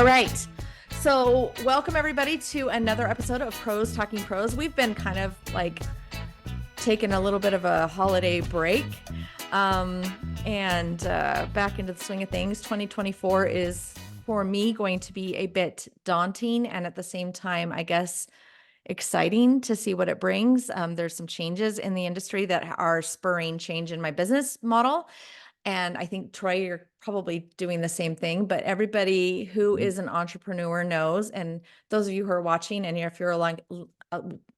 All right. So welcome everybody to another episode of Pros Talking Prose. We've been kind of like taking a little bit of a holiday break and back into the swing of things. 2024 is, for me, going to be a bit daunting and at the same time, I guess, exciting to see what it brings. There's some changes in the industry that are spurring change in my business model. And I think, Troy, you're probably doing the same thing, but everybody who is an entrepreneur knows, and those of you who are watching, and if you're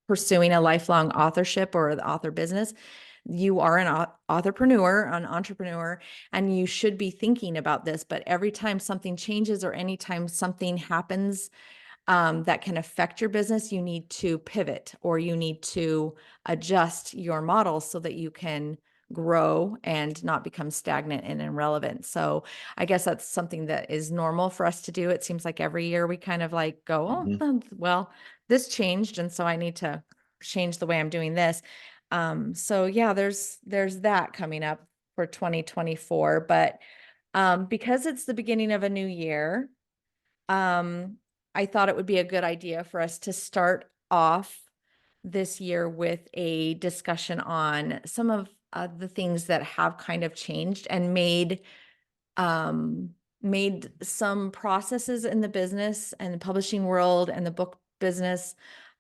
pursuing a lifelong authorship or the author business, you are an authorpreneur, an entrepreneur, and you should be thinking about this. But every time something changes or anytime something happens that can affect your business, you need to pivot or you need to adjust your model so that you can grow and not become stagnant and irrelevant. So I guess that's something that is normal for us to do. It seems like every year we kind of like go, oh, well, this changed, and so I need to change the way I'm doing this. So yeah, there's that coming up for 2024. But because it's the beginning of a new year, I thought it would be a good idea for us to start off this year with a discussion on some of the things that have kind of changed and made some processes in the business and the publishing world and the book business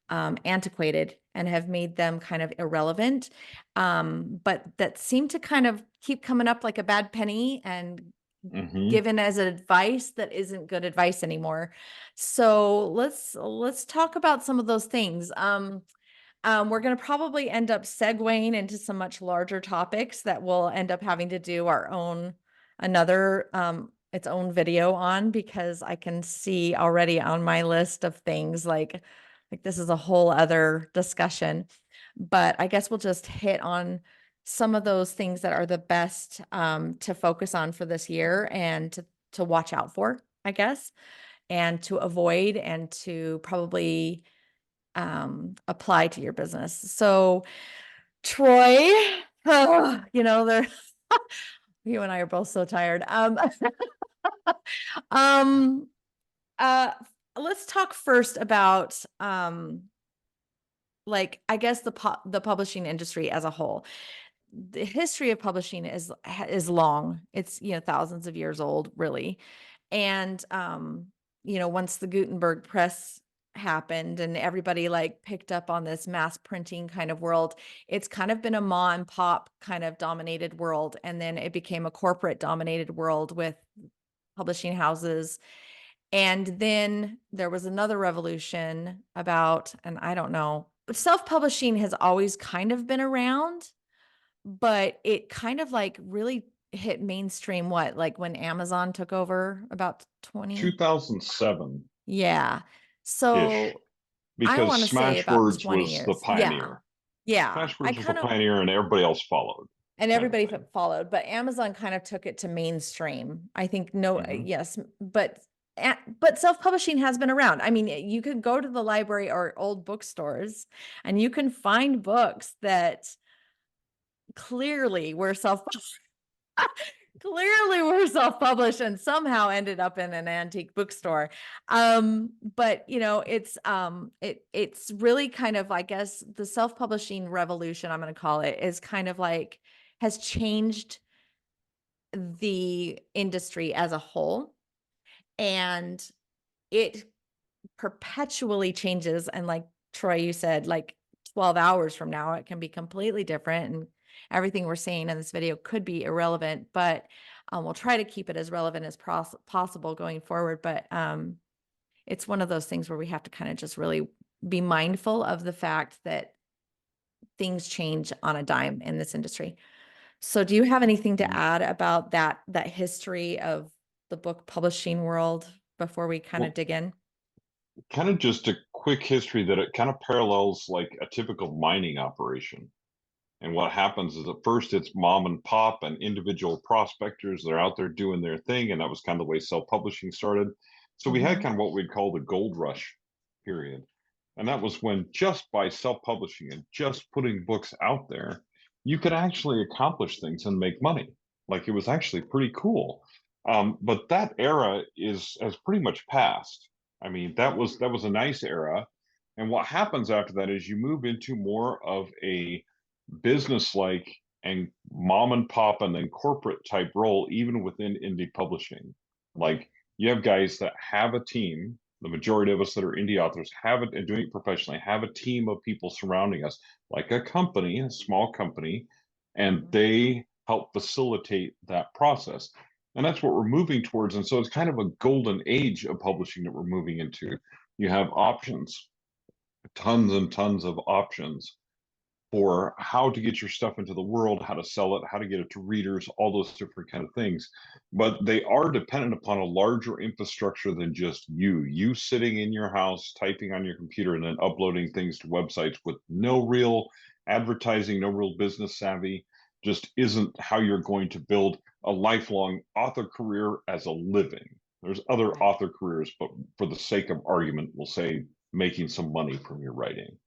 antiquated and have made them kind of irrelevant, but that seem to kind of keep coming up like a bad penny and given as advice that isn't good advice anymore. So let's talk about some of those things. We're going to probably end up segueing into some much larger topics that we'll end up having to do its own video on, because I can see already on my list of things like this is a whole other discussion. But I guess we'll just hit on some of those things that are the best to focus on for this year and to watch out for, I guess, and to avoid and to probably apply to your business. So Troy, you and I are both so tired. Let's talk first about I guess the publishing industry as a whole. The history of publishing is long. It's thousands of years old, really. And once the Gutenberg press happened and everybody picked up on this mass printing kind of world, it's kind of been a ma and pop kind of dominated world, and then it became a corporate dominated world with publishing houses. And then there was another revolution and I don't know, self-publishing has always kind of been around, but it kind of really hit mainstream when Amazon took over about 2007. Yeah. So I want because to say about Smashwords 20 was years. the pioneer. Yeah. Smashwords was the pioneer, and everybody else followed. And everybody followed, but Amazon kind of took it to mainstream. I think yes, but self-publishing has been around. I mean, you could go to the library or old bookstores and you can find books that clearly were self-published and somehow ended up in an antique bookstore. But it's really kind of, I guess, the self-publishing revolution, I'm going to call it, is kind of has changed the industry as a whole, and it perpetually changes. And like Troy, you said, 12 hours from now, it can be completely different, and everything we're saying in this video could be irrelevant, but we'll try to keep it as relevant as possible going forward. But it's one of those things where we have to kind of just really be mindful of the fact that things change on a dime in this industry. So do you have anything to add about that history of the book publishing world before we kind of dig in? Kind of just a quick history that it kind of parallels like a typical mining operation. And what happens is at first it's mom and pop and individual prospectors. They're out there doing their thing. And that was kind of the way self-publishing started. So we had kind of what we'd call the gold rush period. And that was when just by self-publishing and just putting books out there, you could actually accomplish things and make money. Like, it was actually pretty cool. But that era has pretty much passed. I mean, that was a nice era. And what happens after that is you move into more of a business like and mom and pop and then corporate type role, even within indie publishing. Like you have guys that have a team. The majority of us that are indie authors have it and doing it professionally, have a team of people surrounding us, like a company, a small company, and Mhm. they help facilitate that process. And that's what we're moving towards. And so it's kind of a golden age of publishing that we're moving into. You have options, tons and tons of options for how to get your stuff into the world, how to sell it, how to get it to readers, all those different kind of things. But they are dependent upon a larger infrastructure than just you sitting in your house, typing on your computer, and then uploading things to websites with no real advertising, no real business savvy. Just isn't how you're going to build a lifelong author career as a living. There's other Right. author careers, but for the sake of argument, we'll say making some money from your writing.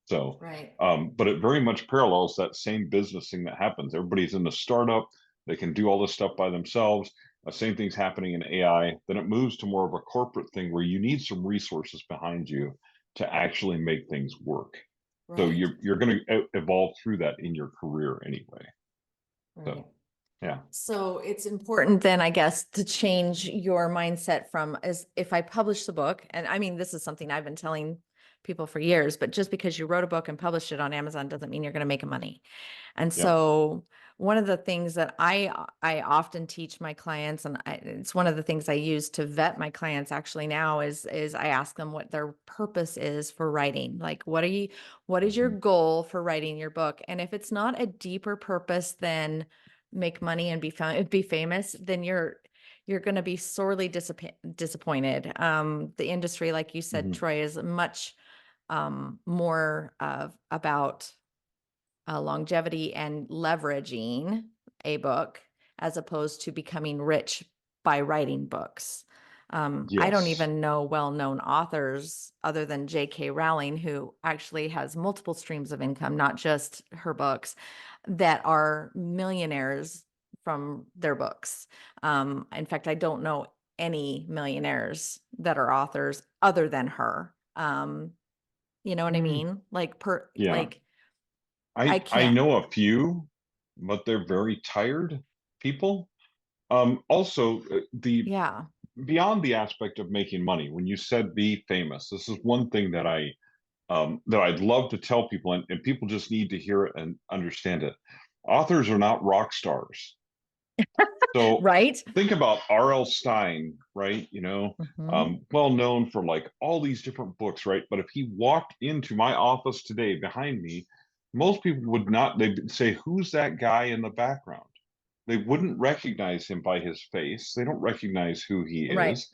So, Right. but it very much parallels that same business thing that happens. Everybody's in the startup, they can do all this stuff by themselves. Same thing's happening in AI. Then it moves to more of a corporate thing where you need some resources behind you to actually make things work. So Right. you're going to evolve through that in your career anyway. Right. So yeah, So it's important then, I guess, to change your mindset from as if I publish the book, and I mean, this is something I've been telling people for years, but just because you wrote a book and published it on Amazon doesn't mean you're going to make money. And yeah, so one of the things that I often teach my clients, and it's one of the things I use to vet my clients actually now is I ask them what their purpose is for writing. Like, what is your mhm, goal for writing your book? And if it's not a deeper purpose than make money and be famous, then you're going to be sorely disappointed. The industry, like you said, mhm, Troy, is much more of about longevity and leveraging a book as opposed to becoming rich by writing books. I don't yes, even know well-known authors other than J.K. Rowling, who actually has multiple streams of income, not just her books, that are millionaires from their books. In fact, I don't know any millionaires that are authors other than her. You know what I mm, mean? yeah. Like I I can't. know a few, but they're very tired people. Also, the Yeah. beyond the aspect of making money, when you said be famous, this is one thing that I'd love to tell people, and people just need to hear it and understand it. Authors are not rock stars. So Right? think about R.L. Stein, right? Hmm. Well known for like all these different books, right? But if he walked into my office today behind me, most people would not, they'd say, who's that guy in the background? They wouldn't recognize him by his face. They don't recognize who he Right. is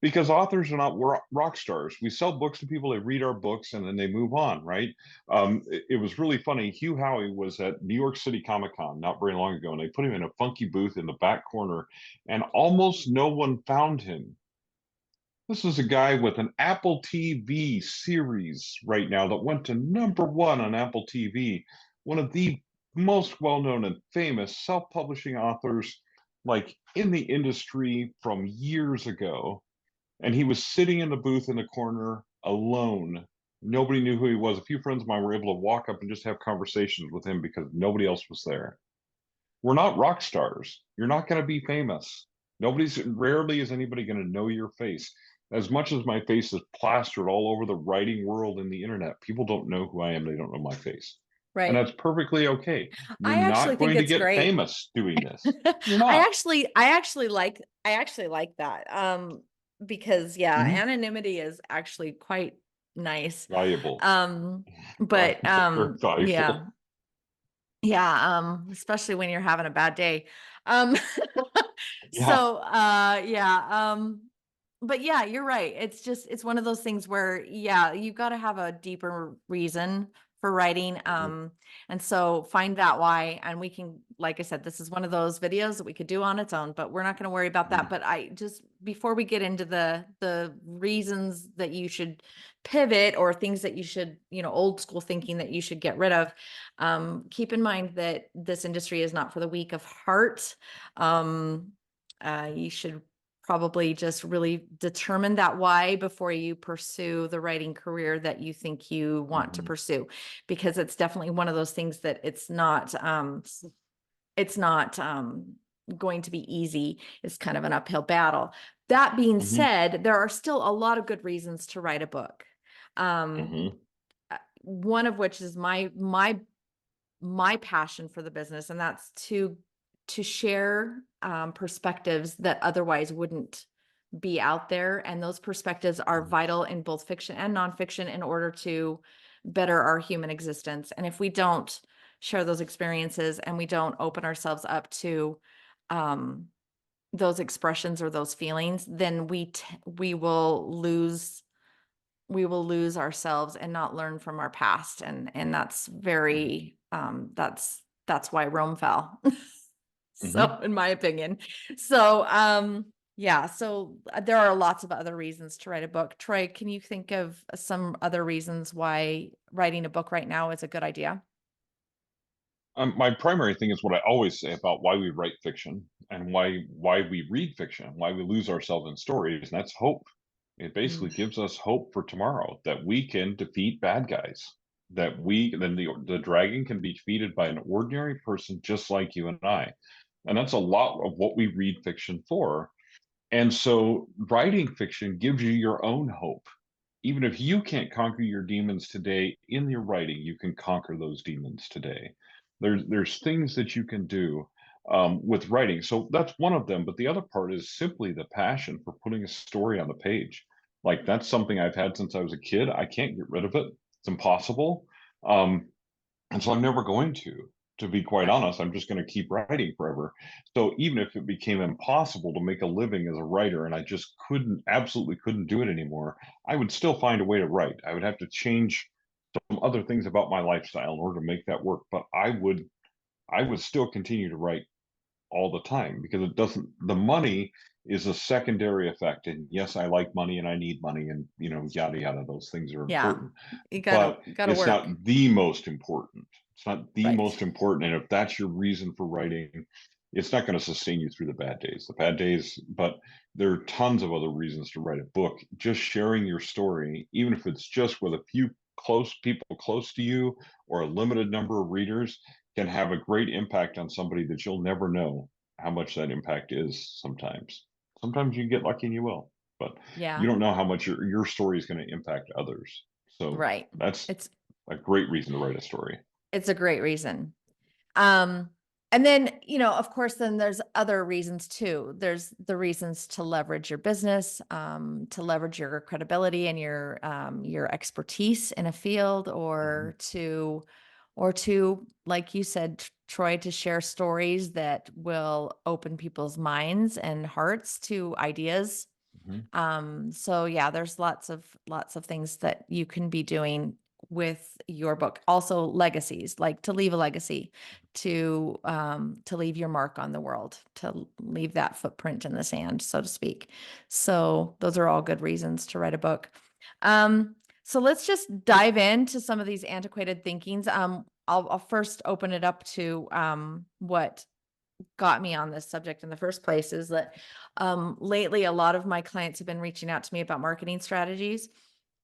because authors are not rock stars. We sell books to people, they read our books, and then they move on, right? It was really funny. Hugh Howey was at New York City Comic Con not very long ago, and they put him in a funky booth in the back corner, and almost no one found him. This is a guy with an Apple TV series right now that went to #1 on Apple TV, one of the most well-known and famous self-publishing authors like in the industry from years ago, and he was sitting in the booth in the corner alone. Nobody knew who he was. A few friends of mine were able to walk up and just have conversations with him because nobody else was there. We're not rock stars. You're not going to be famous. Rarely is anybody going to know your face. As much as my face is plastered all over the writing world and the internet, people don't know who I am. They don't know my face. And Right. that's perfectly okay. You're I actually not think going to it's get great. famous doing this. You're not. I actually like that. Because yeah, Mhm. anonymity is actually quite nice. Valuable. Um, but Very yeah. valuable. Yeah, especially when you're having a bad day. Um, Yeah. yeah, but yeah, you're right. It's one of those things where, yeah, you got to have a deeper reason for writing. Mhm. And so find that why, and we can, like I said, this is one of those videos that we could do on its own, but we're not going to worry about that. Mhm. But I just, before we get into the reasons that you should pivot or things that you should, old school thinking that you should get rid of, keep in mind that this industry is not for the weak of heart. Um, You should probably just really determine that why before you pursue the writing career that you think you want to Mhm. pursue, because it's definitely one of those things that it's not going to be easy. It's kind of an uphill battle. That being Mhm. said, there are still a lot of good reasons to write a book. Um, Mhm. One of which is my passion for the business, and that's to share perspectives that otherwise wouldn't be out there. And those perspectives are Mhm. vital in both fiction and nonfiction in order to better our human existence. And if we don't share those experiences and we don't open ourselves up to um, those expressions or those feelings, then we will lose ourselves and not learn from our past. And that's Mhm. very that's why Rome fell. Mhm. So in my opinion. So yeah, so there are lots of other reasons to write a book. Troy, can you think of some other reasons why writing a book right now is a good idea? My primary thing is what I always say about why we write fiction and why we read fiction, why we lose ourselves in stories, and that's hope. It basically Mm, gives us hope for tomorrow that we can defeat bad guys, that the dragon can be defeated by an ordinary person just like you and I, and that's a lot of what we read fiction for. And so, writing fiction gives you your own hope. Even if you can't conquer your demons today, in your writing, you can conquer those demons today. There's things that you can do with writing. So that's one of them. But the other part is simply the passion for putting a story on the page. Like that's something I've had since I was a kid. I can't get rid of it. It's impossible. Um, and so I'm never going to be quite right. honest. I'm just going to keep writing forever. So even if it became impossible to make a living as a writer and I just absolutely couldn't do it anymore, I would still find a way to write. I would have to change some other things about my lifestyle in order to make that work. But I would still continue to write all the time because it doesn't the money is a secondary effect. And yes, I like money and I need money and yada yada, those things are Yeah. important, You but gotta it's work. not the most important. It's not the Right. most important. And if that's your reason for writing, it's not going to sustain you through the bad days. But there are tons of other reasons to write a book. Just sharing your story, even if it's just with a few close people close to you or a limited number of readers, can have a great impact on somebody that you'll never know how much that impact is sometimes. Sometimes you get lucky and you will, but you Yeah. don't know how much your story is going to impact others. So Right. that's It's a great reason to write a story. it's a great reason. Um, and then, of course, then there's other reasons too. There's the reasons to leverage your business, to leverage your credibility and your expertise in a field, Hmm. or to, like you said, Troy, to share stories that will open people's minds and hearts to ideas. Hmm. So yeah, there's lots of things that you can be doing with your book. Also legacies, like to leave a legacy, to leave your mark on the world, to leave that footprint in the sand, so to speak. So those are all good reasons to write a book. So let's just dive into some of these antiquated thinkings. I'll first open it up to what got me on this subject in the first place is that lately a lot of my clients have been reaching out to me about marketing strategies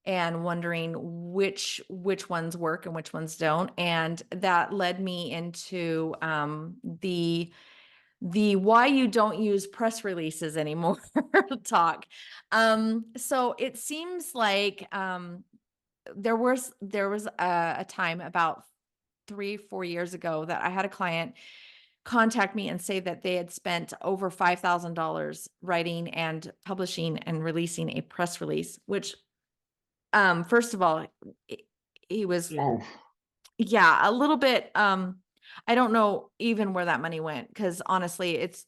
and wondering which ones work and which ones don't, and that led me into the why you don't use press releases anymore talk. So it seems like there was a time about 3-4 years ago that I had a client contact me and say that they had spent over $5,000 writing and publishing and releasing a press release, which, first of all, he he was, Oh. yeah, a little bit, I don't know even where that money went, because honestly, it's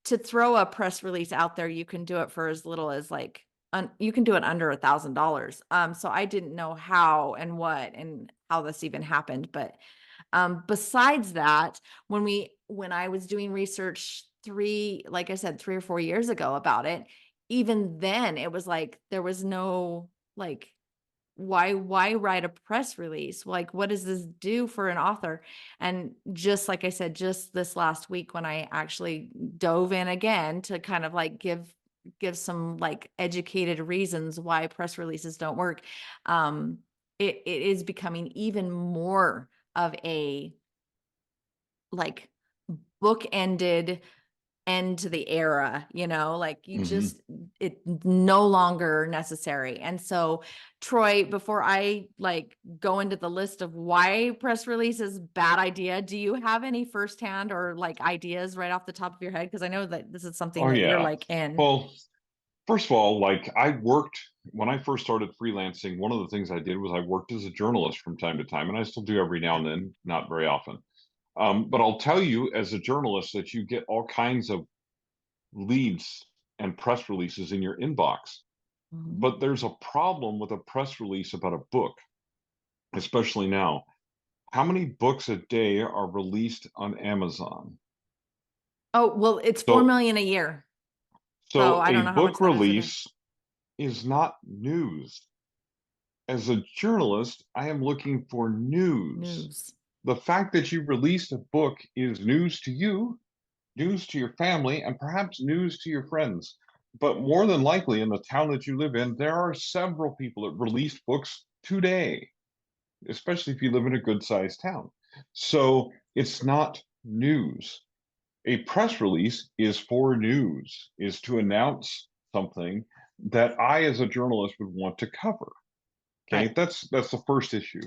to throw a press release out there, you can do it for as little as like, you can do it under $1,000. So I didn't know how and what and how this even happened, but besides that, when I was doing research like I said, 3 or 4 years ago about it, even then it was like there was no like why write a press release? Like, what does this do for an author? And just like I said, just this last week when I actually dove in again to kind of like give some like educated reasons why press releases don't work, it is becoming even more of a like book-ended end to the era, like you Hmm. just, it no longer necessary. And so, Troy, before I like go into the list of why press release is bad idea, do you have any firsthand or like ideas right off the top of your head? Because I know that this is something Oh that you're yeah. like in. Well, first of all, like I worked when I first started freelancing, one of the things I did was I worked as a journalist from time to time, and I still do every now and then, not very often. But I'll tell you, as a journalist, that you get all kinds of leads and press releases in your inbox. Mhm. But there's a problem with a press release about a book, especially now. How many books a day are released on Amazon? Oh, well, it's 4 So, million a year. So so I a don't know how much book that is a day. release is not news. As a journalist, I am looking for news. News. The fact that you released a book is news to you, news to your family, and perhaps news to your friends. But more than likely, in the town that you live in, there are several people that release books today, especially if you live in a good sized town. So it's not news. A press release is for news, is to announce something that I, as a journalist, would want to cover. Okay, Right. that's the first issue.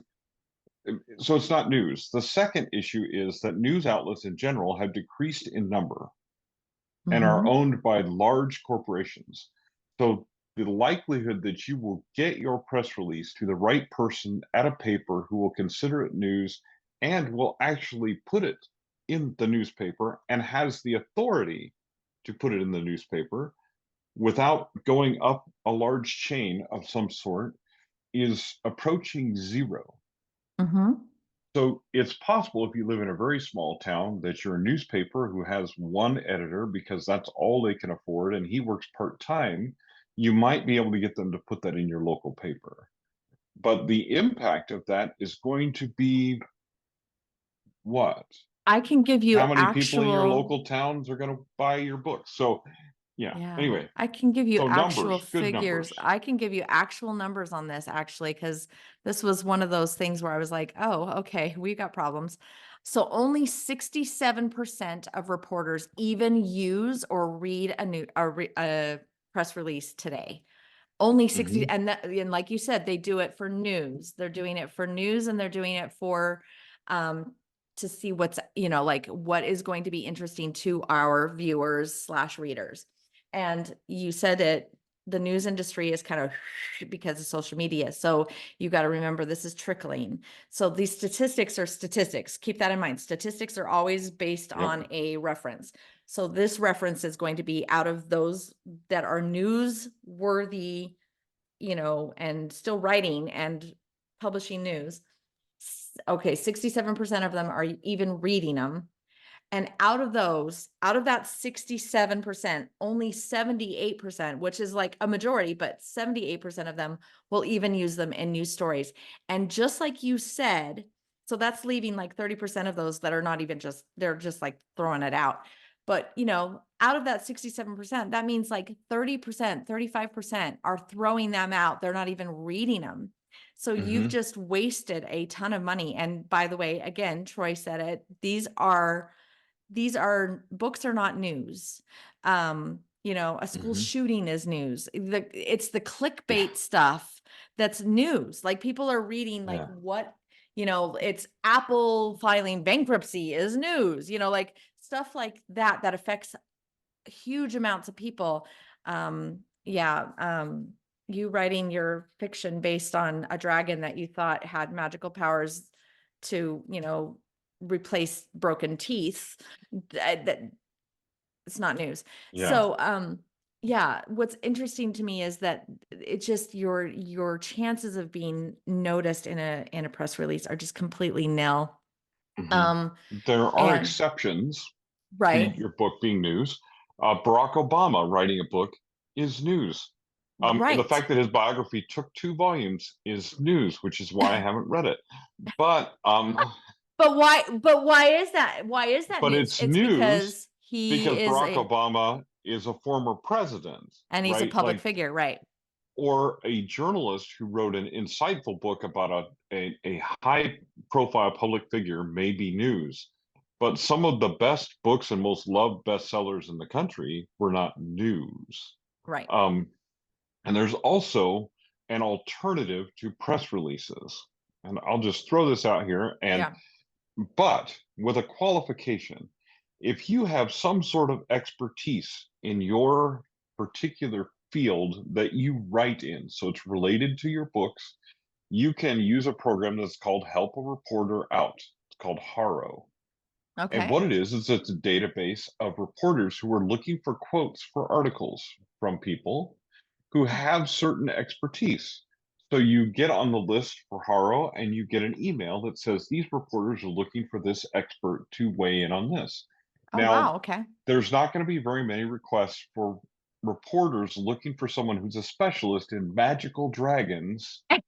So it's not news. The second issue is that news outlets in general have decreased in number and are Hmm. owned by large corporations. So the likelihood that you will get your press release to the right person at a paper who will consider it news and will actually put it in the newspaper and has the authority to put it in the newspaper without going up a large chain of some sort is approaching zero. Hmm. So it's possible if you live in a very small town that your newspaper who has one editor because that's all they can afford and he works part-time, you might be able to get them to put that in your local paper. But the impact of that is going to be what? I can give you How many people in your actual. local towns are going to buy your books? So, yeah. Yeah, Anyway, I can give you so actual numbers, good figures. numbers. I can give you actual numbers on this actually, because this was one of those things where I was like, oh, okay, we got problems. So only 67% of reporters even use or read a press release today. Only 60, Hmm. and like you said, they do it for news. They're doing it for news and they're doing it for um to see what's, like what is going to be interesting to our viewers slash readers. And you said it, the news industry is kind of because of social media. So you got to remember this is trickling. So these statistics are statistics. Keep that in mind. Statistics are always based Yep. on a reference. So this reference is going to be out of those that are newsworthy, and still writing and publishing news. Okay, 67% of them are even reading them. And out of that 67%, only 78%, which is like a majority, but 78% of them will even use them in news stories. And just like you said, so that's leaving like 30% of those that are not even they're just like throwing it out. But, out of that 67%, that means like 30%, 35% are throwing them out. They're not even reading them. So you've Hmm. just wasted a ton of money. And by the way, again, Troy said it, these are books are not news. A school Hmm. shooting is news. It's the Yeah. clickbait stuff that's news. Like people are reading like Yeah. what, it's Apple filing bankruptcy is news, like stuff like that affects huge amounts of people. Yeah. You writing your fiction based on a dragon that you thought had magical powers to, replace broken teeth. That it's not news. Yeah. So, yeah, what's interesting to me is that it's just your chances of being noticed in a press release are just completely nil. Hmm. Um, There are and exceptions to right. your book being news. Barack Obama writing a book is news. And the Right. fact that his biography took 2 volumes is news, which is why I haven't read it. But But why is that? Why is that but news? it's It's news because he because is Barack Obama is a former president, and he's a right? public Like, figure, right? or a journalist who wrote an insightful book about a high profile public figure may be news. But some of the best books and most loved bestsellers in the country were not news. Right. Um, and there's also an alternative to press releases. And I'll just throw this out here. And Yeah. but with a qualification, if you have some sort of expertise in your particular field that you write in, so it's related to your books, you can use a program that's called Help a Reporter Out. It's called HORO. And Okay. what it is it's a database of reporters who are looking for quotes for articles from people who have certain expertise. So you get on the list for HARO and you get an email that says these reporters are looking for this expert to weigh in on this. Oh, Now, wow. Okay. there's not going to be very many requests for reporters looking for someone who's a specialist in magical dragons to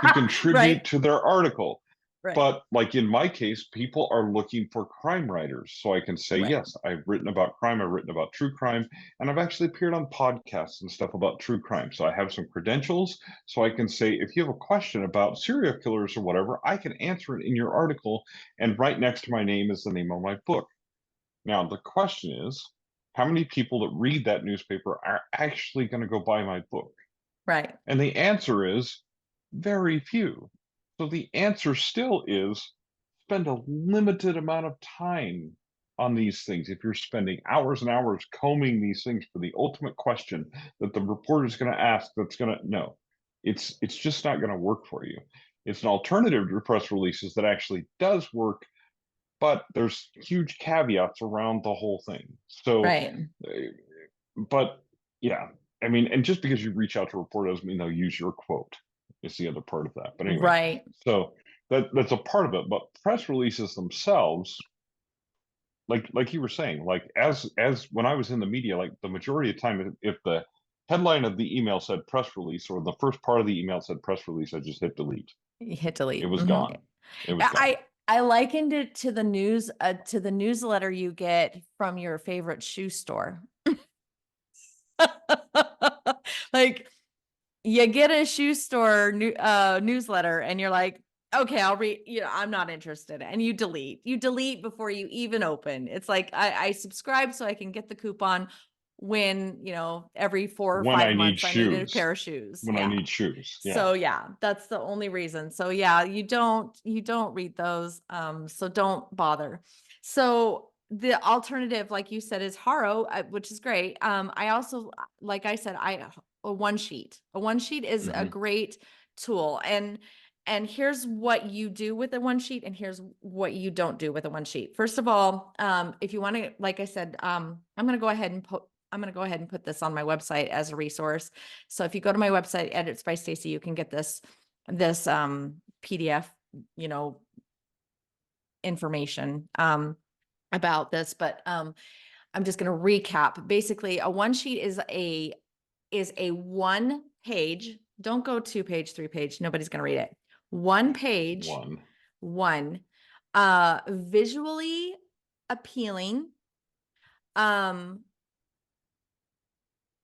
Right. contribute to their article. Right. But like in my case, people are looking for crime writers. So I can say, Right. yes, I've written about crime, I've written about true crime, and I've actually appeared on podcasts and stuff about true crime. So I have some credentials. So I can say, if you have a question about serial killers or whatever, I can answer it in your article. And right next to my name is the name of my book. Now, the question is, how many people that read that newspaper are actually going to go buy my book? Right. And the answer is very few. So the answer still is spend a limited amount of time on these things. If you're spending hours and hours combing these things for the ultimate question that the reporter is going to ask, that's going to no, it's just not going to work for you. It's an alternative to press releases that actually does work, but there's huge caveats around the whole thing. So, Right. uh, but yeah, I mean, and just because you reach out to a reporter doesn't mean they'll use your quote. Is the other part of that. But anyway, Right. so that's a part of it. But press releases themselves, like you were saying, like as when I was in the media, like the majority of time, if the headline of the email said press release or the first part of the email said press release, I just hit delete. You hit It delete. was Mhm. gone. It was gone. I likened it to the news, to the newsletter you get from your favorite shoe store. Like you get a shoe store newsletter and you're like, okay, I'll read, I'm not interested. And you delete before you even open. It's like, I subscribe so I can get the coupon when, every four or When I five need months I need a shoes. pair of shoes. When I Yeah. need shoes. Yeah. So yeah, that's the only reason. So yeah, you don't read those. So don't bother. So the alternative, like you said, is HARO, which is great. I also, like I said, a one sheet. A one sheet is a Hmm. great tool. And here's what you do with a one sheet, and here's what you don't do with a one sheet. First of all, if you want to, like I said, I'm going to go ahead and put this on my website as a resource. So if you go to my website, Edits by Stacey, you can get this PDF, information about this. But I'm just going to recap. Basically, a one sheet is a one page. Don't go 2 page, 3 page. Nobody's going to read it. One page, One. one visually appealing,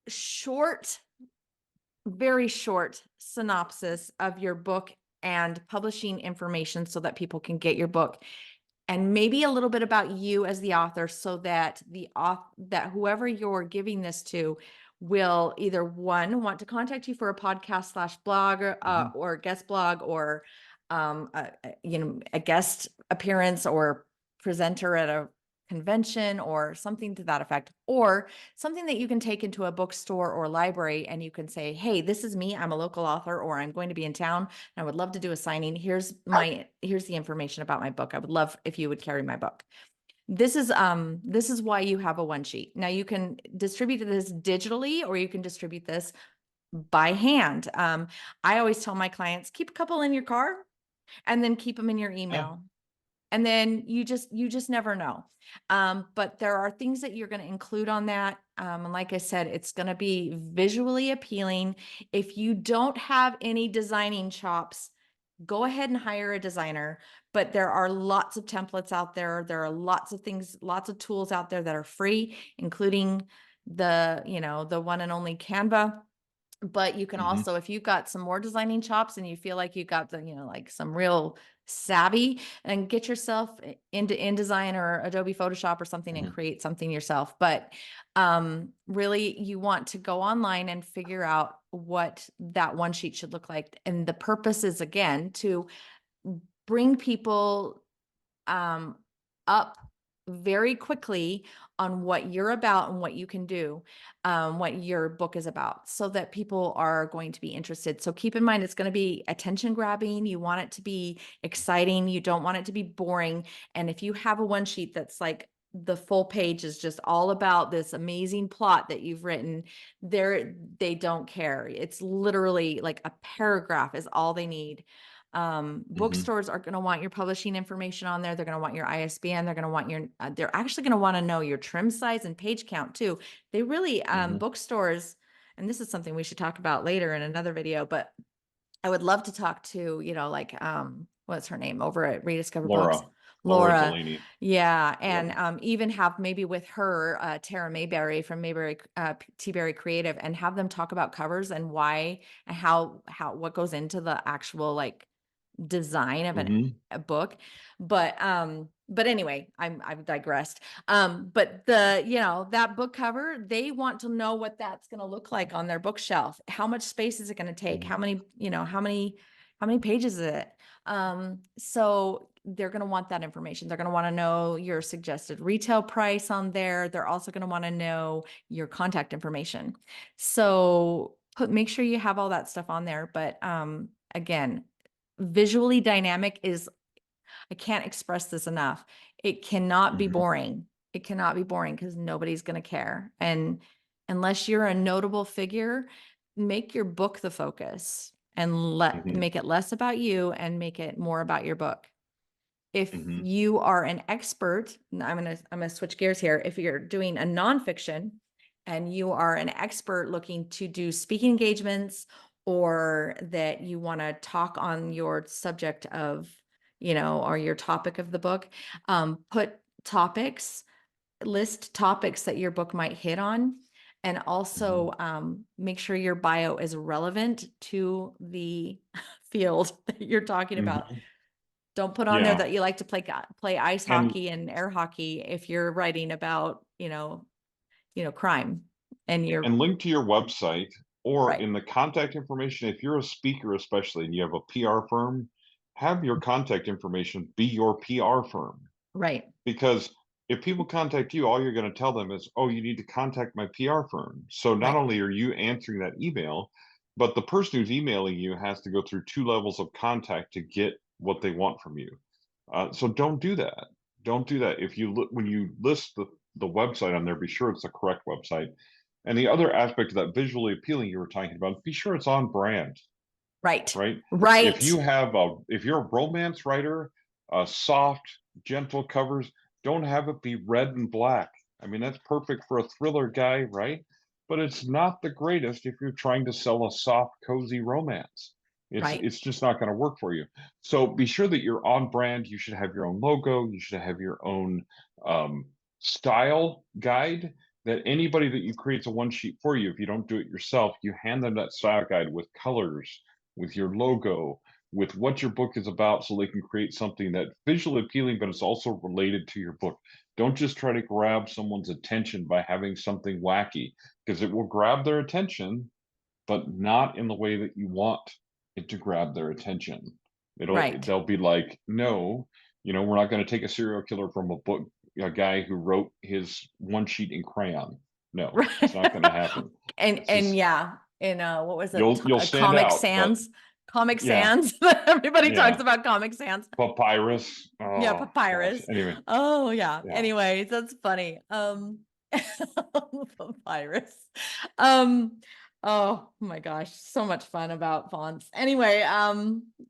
short, very short synopsis of your book and publishing information so that people can get your book, and maybe a little bit about you as the author, so that that whoever you're giving this to will either want to contact you for a podcast / blog, or guest blog, or a guest appearance or presenter at a convention or something to that effect, or something that you can take into a bookstore or library and you can say, hey, this is me, I'm a local author, or I'm going to be in town and I would love to do a signing. Here's the information about my book. I would love if you would carry my book. This is why you have a one sheet. Now you can distribute this digitally, or you can distribute this by hand. I always tell my clients, keep a couple in your car and then keep them in your Yeah. email. And then you just never know. But there are things that you're going to include on that. And like I said, it's going to be visually appealing. If you don't have any designing chops, go ahead and hire a designer. But there are lots of templates out there. There are lots of things, lots of tools out there that are free, including the one and only Canva. But you can Hmm. also, if you've got some more designing chops and you feel like you got like some real savvy, and get yourself into InDesign or Adobe Photoshop or something and Hmm. create something yourself. But really you want to go online and figure out what that one sheet should look like. And the purpose is, again, to bring people um, up very quickly on what you're about and what you can do, what your book is about, so that people are going to be interested. So keep in mind, it's going to be attention grabbing. You want it to be exciting. You don't want it to be boring. And if you have a one sheet that's like the full page is just all about this amazing plot that you've written, they don't care. It's literally like a paragraph is all they need. Hmm. Bookstores are going to want your publishing information on there. They're going to want your ISBN. They're going to want they're actually going to want to know your trim size and page count too. They really, Hmm. bookstores, and this is something we should talk about later in another video, but I would love to talk to, what's her name over at Rediscover Books? Laura Laura. Delaney. Yeah. Yep. And even have maybe with her, Tara Mayberry from Mayberry, T Berry Creative, and have them talk about covers and why and what goes into the actual like design of Hmm. a book. But anyway, I've digressed. But that book cover, they want to know what that's going to look like on their bookshelf. How much space is it going to take? Hmm. How many pages is it? So they're going to want that information. They're going to want to know your suggested retail price on there. They're also going to want to know your contact information. So make sure you have all that stuff on there. But again, visually dynamic is, I can't express this enough. It cannot be Hmm. boring. It cannot be boring because nobody's going to care. And unless you're a notable figure, make your book the focus and Hmm. make it less about you and make it more about your book. If Hmm. you are an expert, I'm gonna switch gears here. If you're doing a nonfiction and you are an expert looking to do speaking engagements, or that you want to talk on your subject of, or your topic of the book, put topics, list topics that your book might hit on, and Hmm. also make sure your bio is relevant to the field that you're talking about. Hmm. Don't put on there Yeah. that you like to play ice And hockey and air hockey if you're writing about, crime and you're and link to your website, or right, in the contact information, if you're a speaker especially and you have a PR firm, have your contact information be your PR firm. right, Because if people contact you, all you're going to tell them is, oh, you need to contact my PR firm. So not right, only are you answering that email, but the person who's emailing you has to go through two levels of contact to get what they want from you. So don't do that. Don't do that. If you look, when you list the website on there, be sure it's the correct website. And the other aspect of that visually appealing you were talking about, be sure it's on brand, right, right? right, If you're a romance writer, soft, gentle covers, don't have it be red and black. I mean, that's perfect for a thriller guy, right? But it's not the greatest if you're trying to sell a soft, cozy romance. right, It's just not going to work for you. So be sure that you're on brand. You should have your own logo. You should have your own style guide, that anybody that you creates a one sheet for you, if you don't do it yourself, you hand them that style guide with colors, with your logo, with what your book is about, so they can create something that's visually appealing, but it's also related to your book. Don't just try to grab someone's attention by having something wacky, because it will grab their attention, but not in the way that you want it to grab their attention. right, They'll be like, no, we're not going to take a serial killer from a book, a guy who wrote his one sheet in crayon. No, it's not right. going to happen. And It's just yeah, in what was it? you'll stand Comic out, but Sans. Comic yeah, Sans. Everybody talks yeah. about Comic Sans. Papyrus. Yeah, Oh gosh. papyrus. Anyway, Oh yeah. yeah. Anyways, that's funny. Papyrus. Um, Oh my gosh, so much fun about fonts. Anyway,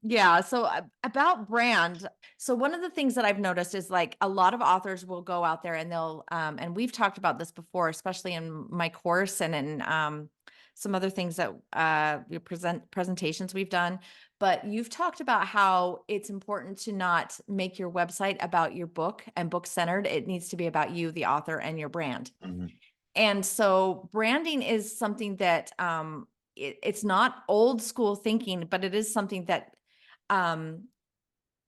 yeah, so about brand. So one of the things that I've noticed is like a lot of authors will go out there and they'll and we've talked about this before, especially in my course and in some other things that we presentations we've done, but you've talked about how it's important to not make your website about your book and book centered. It needs to be about you, the author, and your brand. Mhm. And so branding is something that it's not old school thinking, but it is something that um,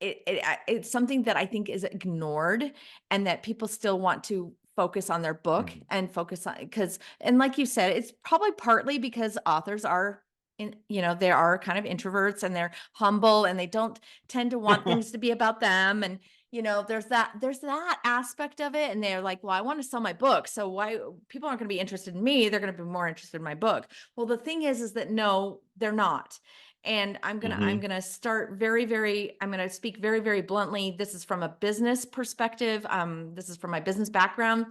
it's something that I think is ignored and that people still want to focus on their book Mhm. and focus on because and like you said, it's probably partly because authors are they are kind of introverts and they're humble and they don't tend to want things to be about them. And there's that aspect of it. And they're like, well, I want to sell my book. So why people aren't going to be interested in me? They're going to be more interested in my book. Well, the thing is that no, they're not. And I'm Mhm. gonna start I'm gonna speak very, very bluntly. This is from a business perspective. This is from my business background.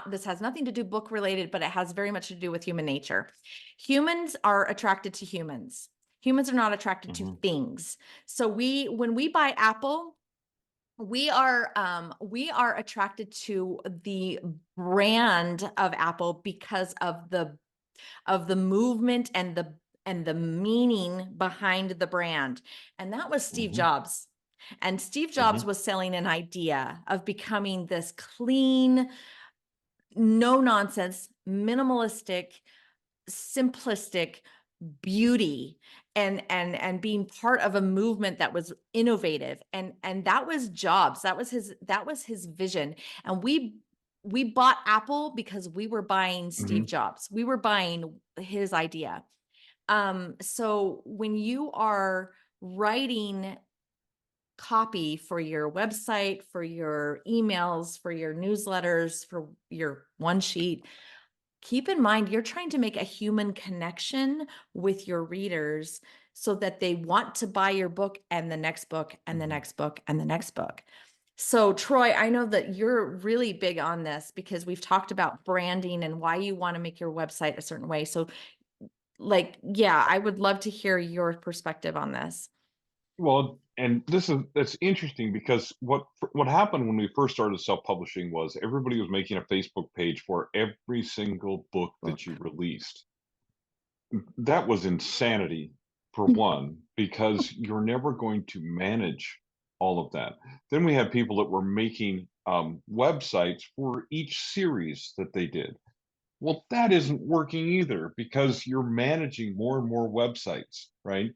This has nothing to do book related, but it has very much to do with human nature. Humans are attracted to humans. Humans are not attracted to Mhm. things. So when we buy Apple, we are attracted to the brand of Apple because of the movement and the meaning behind the brand. And that was Steve Mhm. Jobs. And Steve Jobs Mhm. was selling an idea of becoming this clean, no nonsense, minimalistic, simplistic beauty and being part of a movement that was innovative. And that was Jobs. That was his vision. And we bought Apple because we were buying Steve Mhm. Jobs. We were buying his idea. So when you are writing copy for your website, for your emails, for your newsletters, for your one sheet, keep in mind you're trying to make a human connection with your readers so that they want to buy your book and the next book and the Mhm. next book and the next book. So, Troy, I know that you're really big on this because we've talked about branding and why you want to make your website a certain way. So, like, yeah, I would love to hear your perspective on this. Well, and that's interesting because what happened when we first started self-publishing was everybody was making a Facebook page for every single book that you Book. released. That was insanity, for one, because you're never going to manage all of that. Then we had people that were making websites for each series that they did. Well, that isn't working either because you're managing more and more websites, right?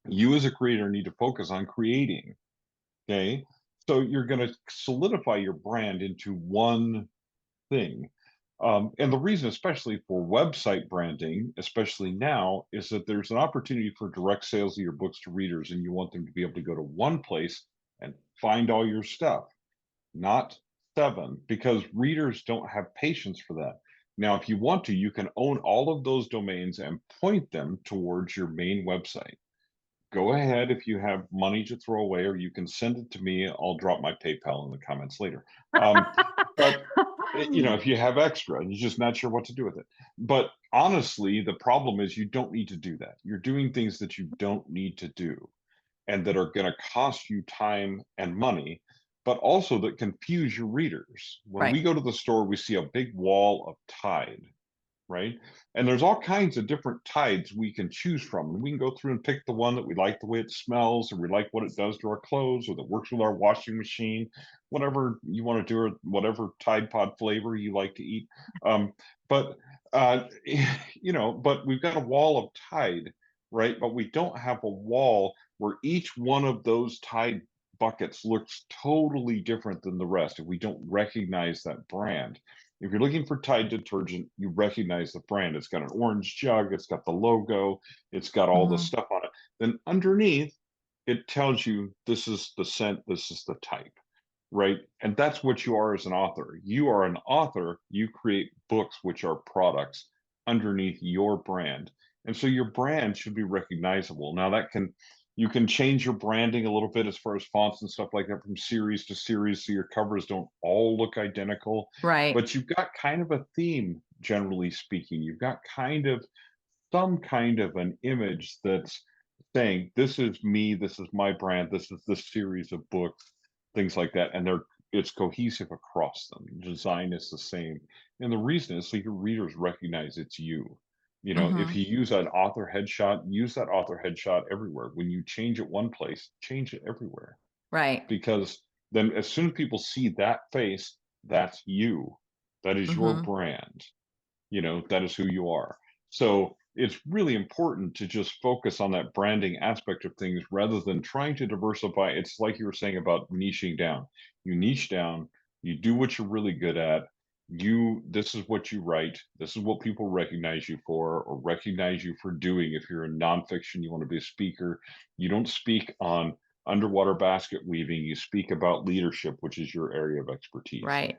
You as a creator need to focus on creating. Okay. So you're going to solidify your brand into one thing. And the reason, especially for website branding, especially now, is that there's an opportunity for direct sales of your books to readers, and you want them to be able to go to one place and find all your stuff, not seven, because readers don't have patience for that. Now, if you want to, you can own all of those domains and point them towards your main website. Go ahead if you have money to throw away, or you can send it to me. I'll drop my PayPal in the comments later. But if you have extra and you're just not sure what to do with it. But honestly, the problem is you don't need to do that. You're doing things that you don't need to do and that are going to cost you time and money, but also that confuse your readers. When Right. we go to the store, we see a big wall of Tide, right? And there's all kinds of different tides we can choose from. And we can go through and pick the one that we like the way it smells, or we like what it does to our clothes, or that works with our washing machine, whatever you want to do, or whatever Tide Pod flavor you like to eat. But but we've got a wall of Tide, right? But we don't have a wall where each one of those Tide buckets looks totally different than the rest if we don't recognize that brand. If you're looking for Tide detergent, you recognize the brand. It's got an orange jug, it's got the logo, it's got all the Mhm. stuff on it. Then underneath, it tells you this is the scent, this is the type, right? And that's what you are as an author. You are an author, you create books, which are products underneath your brand. And so your brand should be recognizable. Now, that can, You can change your branding a little bit as far as fonts and stuff like that from series to series, so your covers don't all look identical, Right. but you've got kind of a theme, generally speaking. You've got kind of some kind of an image that's saying, "This is me, this is my brand, this is this series of books," things like that, and it's cohesive across them. Design is the same, and the reason is so your readers recognize it's you. You know, if Hmm. you use an author headshot, use that author headshot everywhere. When you change it one place, change it everywhere, Right. because then as soon as people see that face, that's you. That is your Hmm. brand. You know, that is who you are. So it's really important to just focus on that branding aspect of things rather than trying to diversify. It's like you were saying about niching down. You niche down, you do what you're really good at. This is what you write. This is what people recognize you for or recognize you for doing. If you're in nonfiction, you want to be a speaker. You don't speak on underwater basket weaving. You speak about leadership, which is your area of expertise. Right.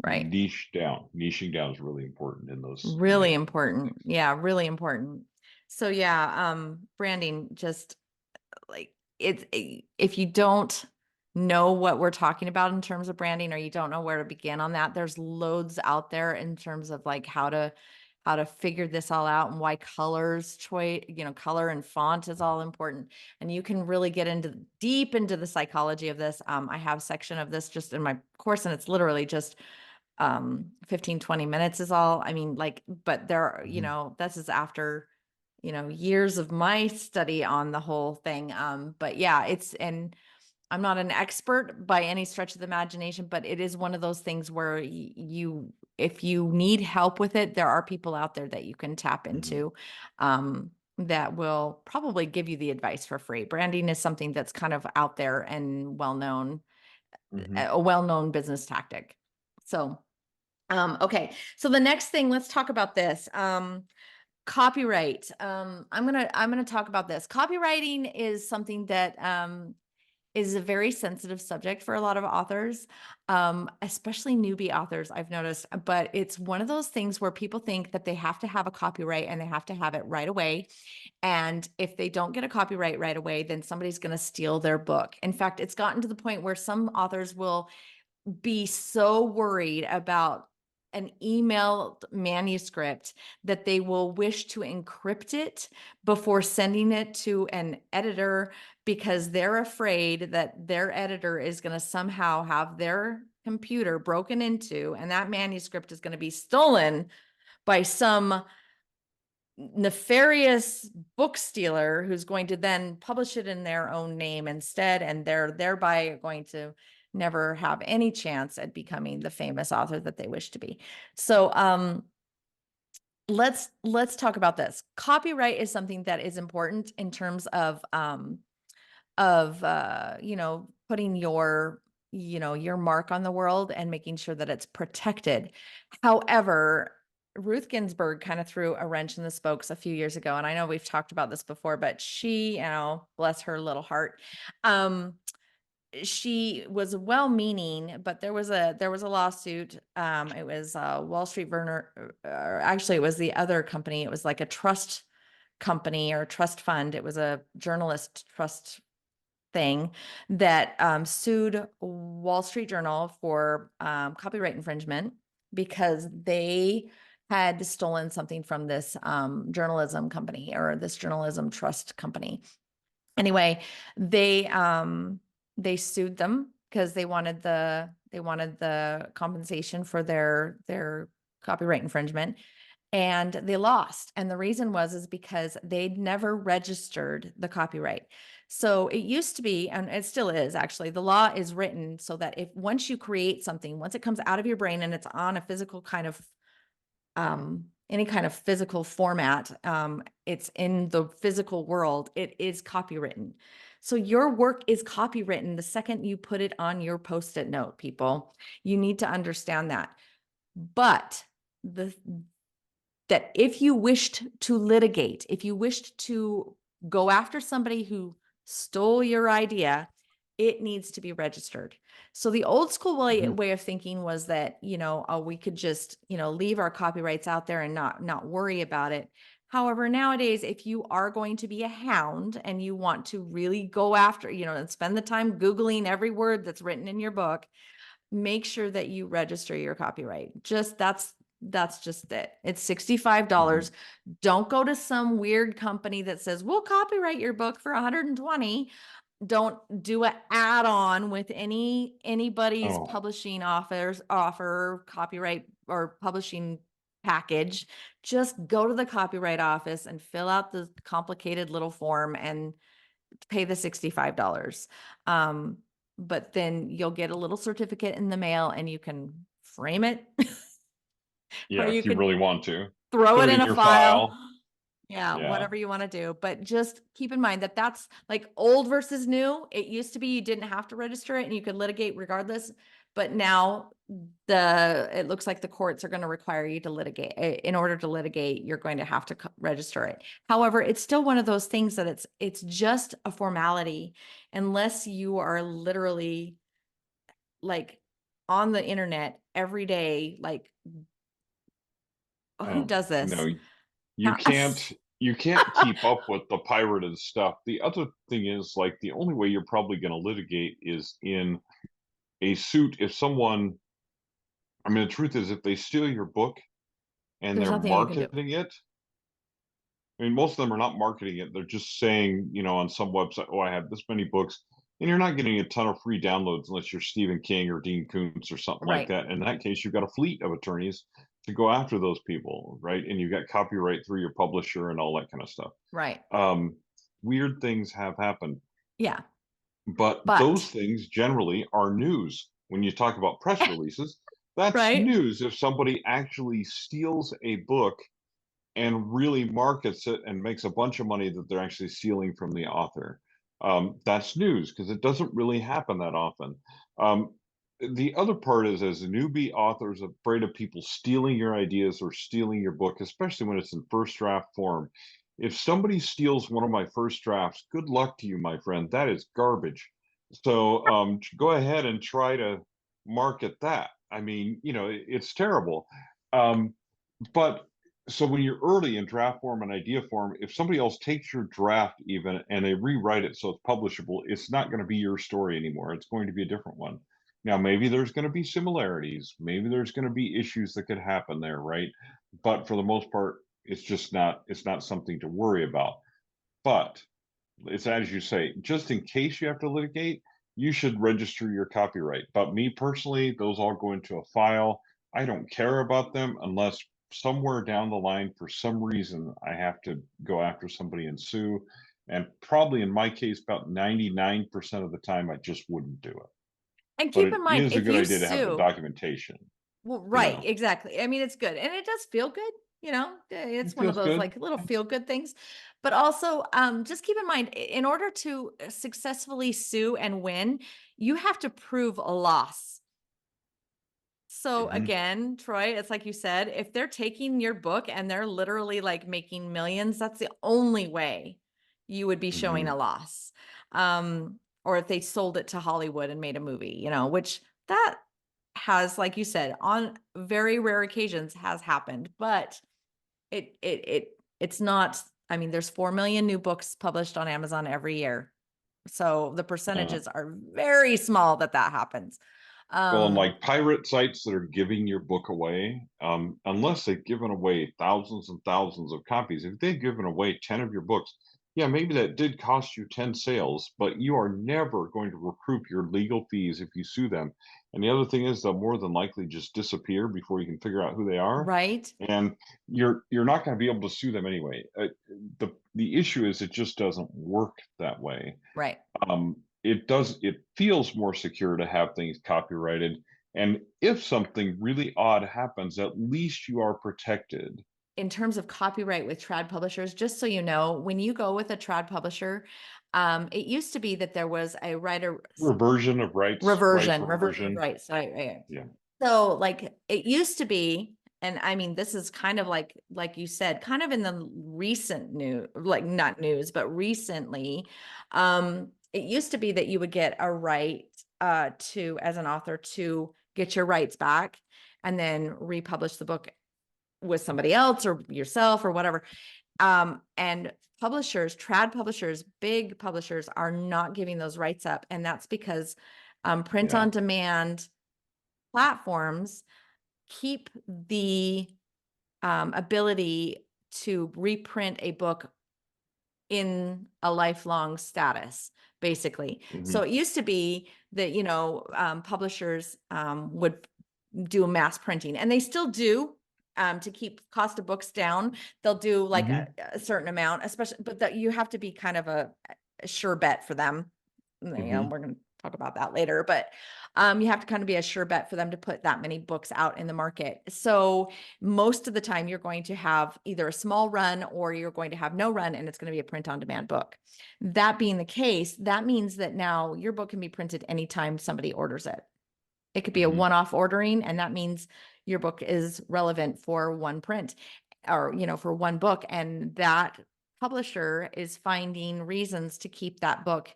Right. Niching down is really important in those Really things. important. Yeah, really important. So yeah, branding just like if you don't know what we're talking about in terms of branding or you don't know where to begin on that, there's loads out there in terms of like how to figure this all out and why colors choice, color and font is all important. And you can really get into deep into the psychology of this. I have a section of this just in my course, and it's literally just 15, 20 minutes is all. I mean, like, but there are, Mhm, this is after, years of my study on the whole thing. But yeah, and I'm not an expert by any stretch of the imagination, but it is one of those things where if you need help with it, there are people out there that you can tap mhm, into, that will probably give you the advice for free. Branding is something that's kind of out there and mhm, a well-known business tactic. So, okay. So the next thing, let's talk about this. Copyright. I'm gonna talk about this. Copywriting is something that is a very sensitive subject for a lot of authors, especially newbie authors, I've noticed. But it's one of those things where people think that they have to have a copyright and they have to have it right away. And if they don't get a copyright right away, then somebody's going to steal their book. In fact, it's gotten to the point where some authors will be so worried about an emailed manuscript that they will wish to encrypt it before sending it to an editor because they're afraid that their editor is going to somehow have their computer broken into and that manuscript is going to be stolen by some nefarious book stealer who's going to then publish it in their own name instead, and they're thereby going to never have any chance at becoming the famous author that they wish to be. So let's talk about this. Copyright is something that is important in terms of putting your mark on the world and making sure that it's protected. However, Ruth Ginsburg kind of threw a wrench in the spokes a few years ago, and I know we've talked about this before, but she, bless her little heart, um she was well-meaning, but there was a lawsuit. It was Wall Street Burner, or actually it was the other company. It was like a trust company or trust fund. It was a journalist trust thing that sued Wall Street Journal for copyright infringement because they had stolen something from this journalism company or this journalism trust company. Anyway, they sued them because they wanted the compensation for their copyright infringement, and they lost. And the reason is because they'd never registered the copyright. So it used to be, and it still is actually, the law is written so that if once you create something, once it comes out of your brain and it's on a physical kind of any kind of physical format, it's in the physical world, it is copywritten. So your work is copywritten the second you put it on your post-it note, people. You need to understand that. But the that if you wished to litigate, if you wished to go after somebody who stole your idea, it needs to be registered. So the old school mhm, way of thinking was that, oh, we could just, leave our copyrights out there and not worry about it. However, nowadays, if you are going to be a hound and you want to really go after, and spend the time Googling every word that's written in your book, make sure that you register your copyright. That's just it. It's $65. Don't go to some weird company that says, we'll copyright your book for 120. Don't do an add-on with anybody's Oh, publishing offer copyright or publishing package. Just go to the copyright office and fill out the complicated little form and pay the $65. But then you'll get a little certificate in the mail and you can frame it or yeah, you if you could really want to. throw Put it it in in a your file. file. Yeah, Yeah. whatever you want to do. But just keep in mind that that's like old versus new. It used to be you didn't have to register it and you could litigate regardless. But now it looks like the courts are going to require you to litigate. In order to litigate, you're going to have to register it. However, it's still one of those things that it's just a formality unless you are literally like on the internet every day. Like, who Oh, does no, this? you How- can't keep up with the pirated stuff. The other thing is, like, the only way you're probably going to litigate is in a suit. If someone, I mean, the truth is, if they steal your book and There's they're nothing you can do. marketing it, I mean, most of them are not marketing it. They're just saying, on some website, oh, I have this many books. And you're not getting a ton of free downloads unless you're Stephen King or Dean Koontz or something like Right. that. In that case, you've got a fleet of attorneys to go after those people, right? And you've got copyright through your publisher and all that kind of stuff. Right. Um, Weird things have happened, Yeah. but those But, things generally are news. When you talk about press releases, that's right. news. If somebody actually steals a book and really markets it and makes a bunch of money that they're actually stealing from the author. That's news because it doesn't really happen that often. Um, the other part is, as newbie authors, afraid of people stealing your ideas or stealing your book, especially when it's in first draft form. If somebody steals one of my first drafts, good luck to you, my friend. That is garbage. So go ahead and try to market that. I mean, it's terrible. Um, but so when you're early in draft form and idea form, if somebody else takes your draft even and they rewrite it so it's publishable, it's not going to be your story anymore. It's going to be a different one. Now, maybe there's going to be similarities. Maybe there's going to be issues that could happen there, right? But for the most part, it's not something to worry about. But it's as you say, just in case you have to litigate, you should register your copyright. But me personally, those all go into a file. I don't care about them unless somewhere down the line, for some reason, I have to go after somebody and sue. And probably in my case, about 99% of the time, I just wouldn't do it. And But keep it in mind, is a if good you idea to have the sue, documentation, well, you right, know. exactly. I mean, it's good. And it does feel good, it's It one of feels those good. like little feel good things. But also, just keep in mind, in order to successfully sue and win, you have to prove a loss. So Mhm, again, Troy, it's like you said, if they're taking your book and they're literally like making millions, that's the only way you would be showing a mhm. loss. Or if they sold it to Hollywood and made a movie, which that has, like you said, on very rare occasions has happened, but it's not, I mean, there's 4 million new books published on Amazon every year. So the Uh, percentages are very small that happens. Well, and Um, like pirate sites that are giving your book away, unless they've given away thousands and thousands of copies, if they've given away 10 of your books, yeah, maybe that did cost you 10 sales, but you are never going to recoup your legal fees if you sue them. And the other thing is they'll more than likely just disappear before you can figure out who they are. right. And you're not going to be able to sue them anyway. The issue is it just doesn't work that way. Right. It feels more secure to have things copyrighted, and if something really odd happens, at least you are protected. In terms of copyright with trad publishers, just so you know, when you go with a trad publisher, it used to be that there was a writer Reversion of rights reversion of reversion. rights. Right. Yeah. So like it used to be, and I mean, this is kind of like you said, kind of in the recent news, like not news, but recently, it used to be that you would get a right to, as an author, to get your rights back and then republish the book with somebody else or yourself or whatever. And publishers, trad publishers, big publishers are not giving those rights up. And that's because print on demand platforms keep the ability to reprint a book in a lifelong status, basically. So it used to be that, publishers would do mass printing, and they still do, to keep cost of books down. They'll do like a certain amount, especially, but that you have to be kind of a sure bet for them. We're going to talk about that later, but you have to kind of be a sure bet for them to put that many books out in the market. So most of the time you're going to have either a small run or you're going to have no run, and it's going to be a print on demand book. That being the case, that means that now your book can be printed anytime somebody orders it. It could be a one-off ordering, and that means your book is relevant for one print or, for one book. And that publisher is finding reasons to keep that book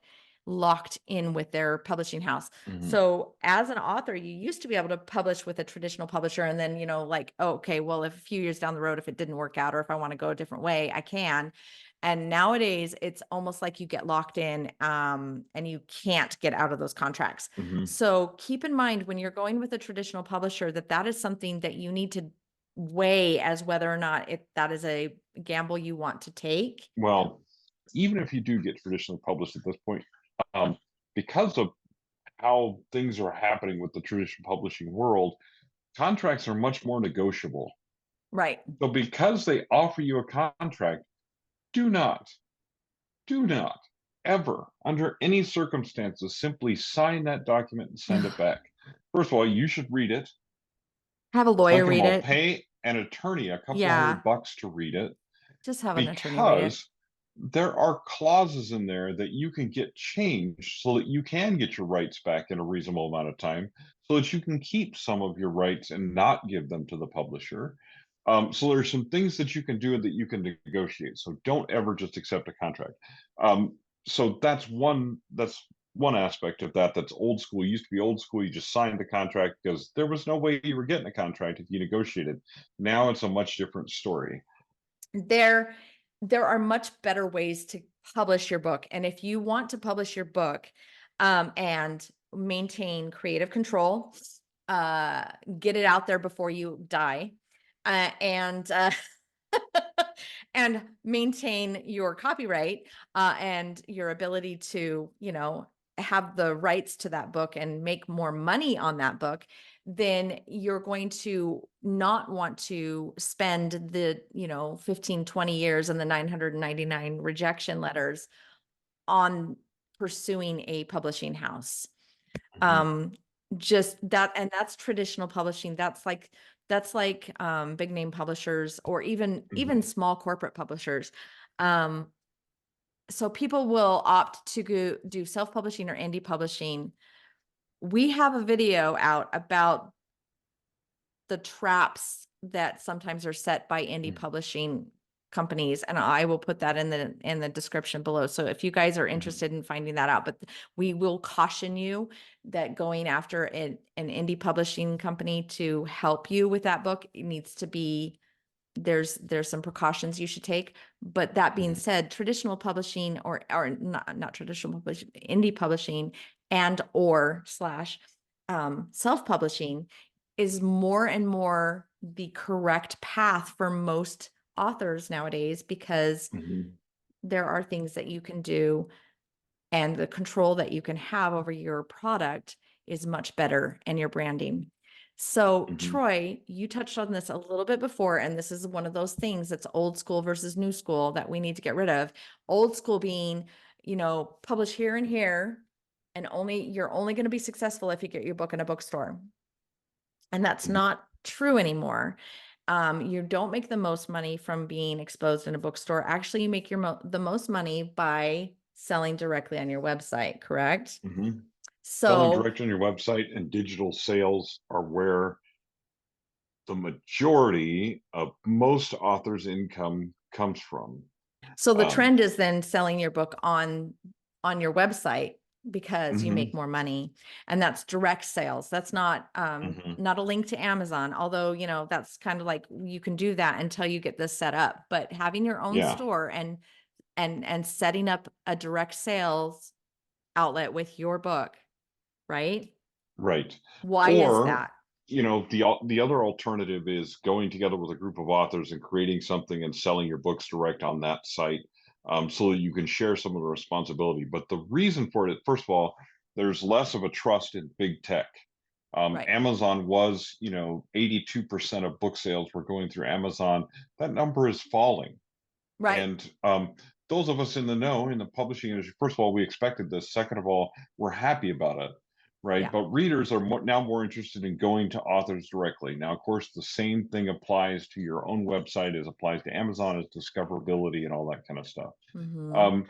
locked in with their publishing house. So as an author, you used to be able to publish with a traditional publisher, and then, okay, well, if a few years down the road, if it didn't work out, or if I want to go a different way, I can. And nowadays it's almost like you get locked in, and you can't get out of those contracts. So keep in mind when you're going with a traditional publisher that is something that you need to weigh as whether or not that is a gamble you want to take. Well, even if you do get traditionally published at this point, because of how things are happening with the traditional publishing world, contracts are much more negotiable. Right. So because they offer you a contract, do not ever, under any circumstances, simply sign that document and send it back. First of all, you should read it. Have a lawyer Second of read all, it. pay an attorney a couple Yeah. $100 to read it, Just have an attorney read it. because there are clauses in there that you can get changed so that you can get your rights back in a reasonable amount of time, so that you can keep some of your rights and not give them to the publisher. So there's some things that you can do that you can negotiate. So don't ever just accept a contract. So that's one aspect of that that's old school. It used to be old school. You just signed the contract because there was no way you were getting a contract if you negotiated. Now it's a much different story. There are much better ways to publish your book. And if you want to publish your book, and maintain creative control, get it out there before you die, and and maintain your copyright, and your ability to, have the rights to that book and make more money on that book, then you're going to not want to spend the, 15, 20 years and the 999 rejection letters on pursuing a publishing house. Just that, and that's traditional publishing. That's like big name publishers, or even small corporate publishers. So people will opt to go do self-publishing or indie publishing. We have a video out about the traps that sometimes are set by indie publishing companies, and I will put that in the description below. So if you guys are interested in finding that out, but we will caution you that going after an indie publishing company to help you with that book, it needs to be, there's some precautions you should take. But that being said, traditional publishing, or not traditional publishing, indie publishing and or slash self-publishing is more and more the correct path for most authors nowadays, because there are things that you can do, and the control that you can have over your product is much better, and your branding. So Troy, you touched on this a little bit before, and this is one of those things that's old school versus new school that we need to get rid of. Old school being, publish here and here, and you're only going to be successful if you get your book in a bookstore. And that's not true anymore. You don't make the most money from being exposed in a bookstore. Actually, you make the most money by selling directly on your website, correct? Selling So direct on your website and digital sales are where the majority of most authors' income comes from. so the trend is then selling your book on your website, because you Mhm. make more money. And that's direct sales. That's not Mhm. not a link to Amazon, although, you know, that's kind of like you can do that until you get this set up. But having your own Yeah, store and setting up a direct sales outlet with your book, right? right. Why is Or, that? the other alternative is going together with a group of authors and creating something and selling your books direct on that site, so that you can share some of the responsibility. But the reason for it, first of all, there's less of a trust in big tech. Right. Amazon was, 82% of book sales were going through Amazon. That number is falling. Right. And those of us in the know in the publishing industry, first of all, we expected this. Second of all, we're happy about it, right? Yeah. But readers are now more interested in going to authors directly. Now, of course, the same thing applies to your own website as applies to Amazon, as discoverability and all that kind of stuff. Mm-hmm. Um,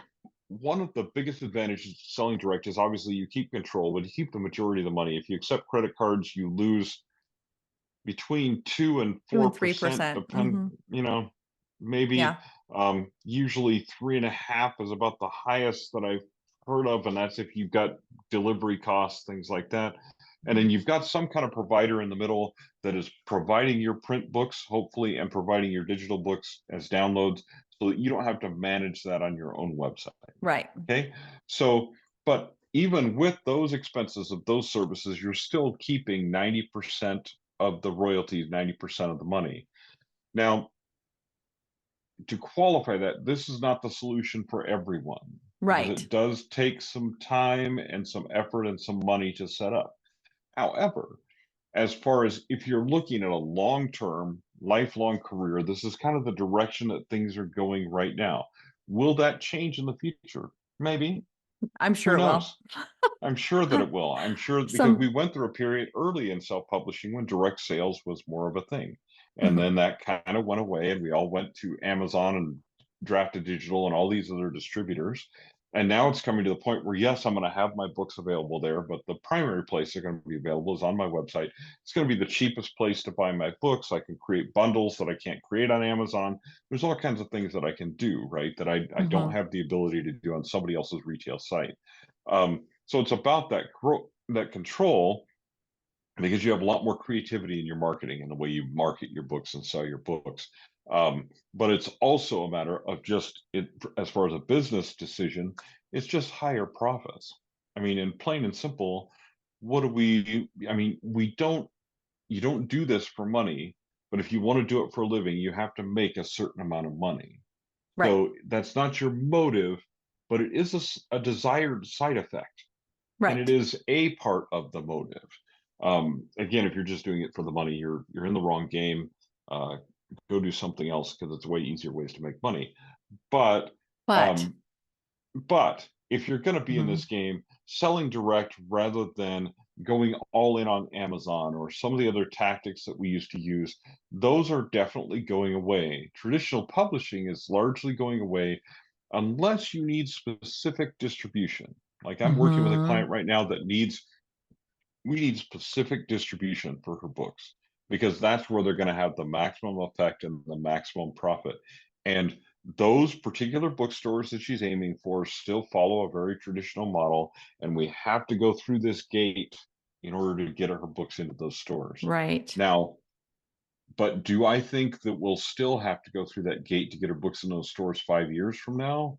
one of the biggest advantages of selling direct is obviously you keep control, but you keep the majority of the money. If you accept credit cards, you lose between 2 and 2 and 4%, 3%. depend, Mm-hmm. maybe, Yeah. usually 3.5 is about the highest that I've heard of, and that's if you've got delivery costs, things like that. And then Mhm. you've got some kind of provider in the middle that is providing your print books, hopefully, and providing your digital books as downloads so that you don't have to manage that on your own website. Right. Okay. So, but even with those expenses of those services, you're still keeping 90% of the royalties, 90% of the money. Now, to qualify that, this is not the solution for everyone because Right. it does take some time and some effort and some money to set up. However, as far as if you're looking at a long term, lifelong career, this is kind of the direction that things are going right now. Will that change in the future? Maybe. I'm Who sure it will. knows? I'm sure that it will. I'm sure because we Some went through a period early in self-publishing when direct sales was more of a thing. And Mhm. then that kind of went away and we all went to Amazon and Drafted Digital and all these other distributors. And now it's coming to the point where, yes, I'm going to have my books available there, but the primary place they're going to be available is on my website. It's going to be the cheapest place to buy my books. I can create bundles that I can't create on Amazon. There's all kinds of things that I can do, right? That I don't Mhm. have the ability to do on somebody else's retail site. So it's about that control because you have a lot more creativity in your marketing and the way you market your books and sell your books. But it's also a matter of just it as far as a business decision, it's just higher profits. I mean, in plain and simple, what do we? I mean, we don't. You don't do this for money, but if you want to do it for a living, you have to make a certain amount of money. Right. So that's not your motive, but it is a desired side effect and it Right. is a part of the motive. Again, if you're just doing it for the money, you're in the wrong game. Uh, go do something else because it's way easier ways to make money. But But um, but if you're going to be in this Mhm. game, selling direct rather than going all in on Amazon or some of the other tactics that we used to use, those are definitely going away. Traditional publishing is largely going away unless you need specific distribution. Like I'm working with a Mhm. client right now that we need specific distribution for her books because that's where they're going to have the maximum effect and the maximum profit. And those particular bookstores that she's aiming for still follow a very traditional model, and we have to go through this gate in order to get her books into those stores. Right. Now, but do I think that we'll still have to go through that gate to get her books in those stores 5 years from now?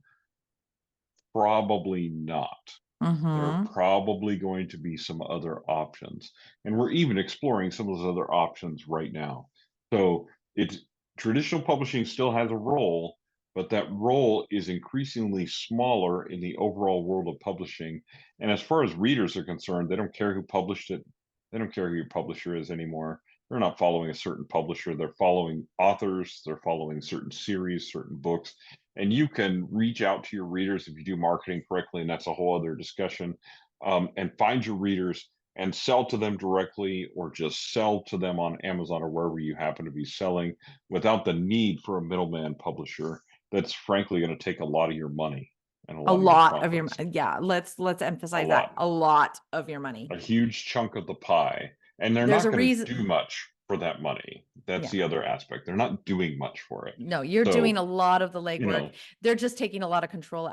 Probably not. There are Mhm. probably going to be some other options. And we're even exploring some of those other options right now. So it's traditional publishing still has a role, but that role is increasingly smaller in the overall world of publishing. And as far as readers are concerned, they don't care who published it. They don't care who your publisher is anymore. They're not following a certain publisher. They're following authors. They're following certain series, certain books, and you can reach out to your readers if you do marketing correctly, and that's a whole other discussion. And find your readers and sell to them directly, or just sell to them on Amazon or wherever you happen to be selling, without the need for a middleman publisher. That's frankly going to take a lot of your money and a A lot of your lot of your profits. yeah, let's A emphasize that. lot, A lot of your money. a huge chunk of the pie, and they're There's not a going to do reason. much for that money. That's Yeah. the other aspect. They're not doing much for it. No, you're doing So, a lot of the you legwork. know, They're just taking a lot of control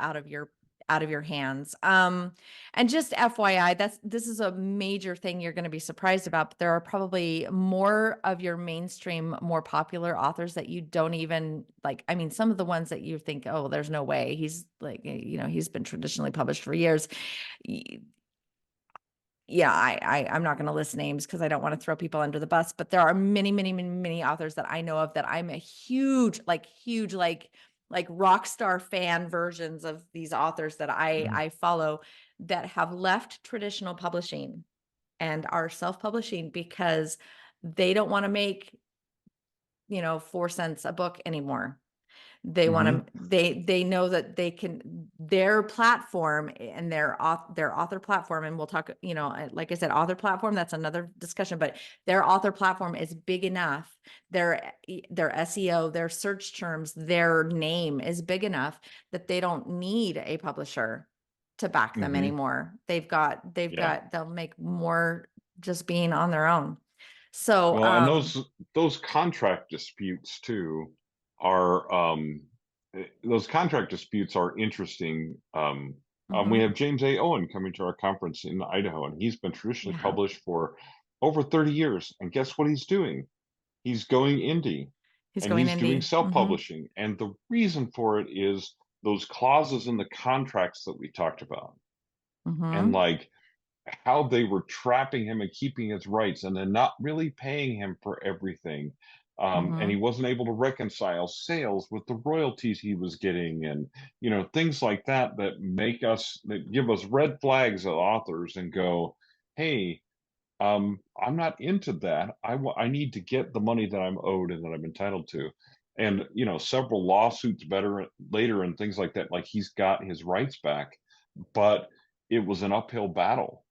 out of your hands. And just FYI, this is a major thing you're going to be surprised about, but there are probably more of your mainstream, more popular authors that you don't even like. I mean, some of the ones that you think, oh, there's no way he's like, he's been traditionally published for years. Yeah, I'm not going to list names because I don't want to throw people under the bus, but there are many, many, many, many authors that I know of that I'm a huge, like rock star fan versions of these authors that I follow that have left traditional publishing and are self-publishing because they don't want to make, 4 cents a book anymore. They want to, they know that they can, their platform and their author platform, and we'll talk, like I said, author platform, that's another discussion, but their author platform is big enough. Their SEO, their search terms, their name is big enough that they don't need a publisher to back them anymore. They'll make more just being on their own. So, Well, and those contract disputes too are those contract disputes are interesting. We have James A. Owen coming to our conference in Idaho, and he's been traditionally yeah, published for over 30 years. And guess what he's doing? He's going indie he's and going he's doing indie. self-publishing. And the reason for it is those clauses in the contracts that we talked about. And like how they were trapping him and keeping his rights and then not really paying him for everything. And he wasn't able to reconcile sales with the royalties he was getting and, things like that that give us red flags as authors and go, hey, I'm not into that. I need to get the money that I'm owed and that I'm entitled to. And, several lawsuits later and things like that, like he's got his rights back, but it was an uphill battle.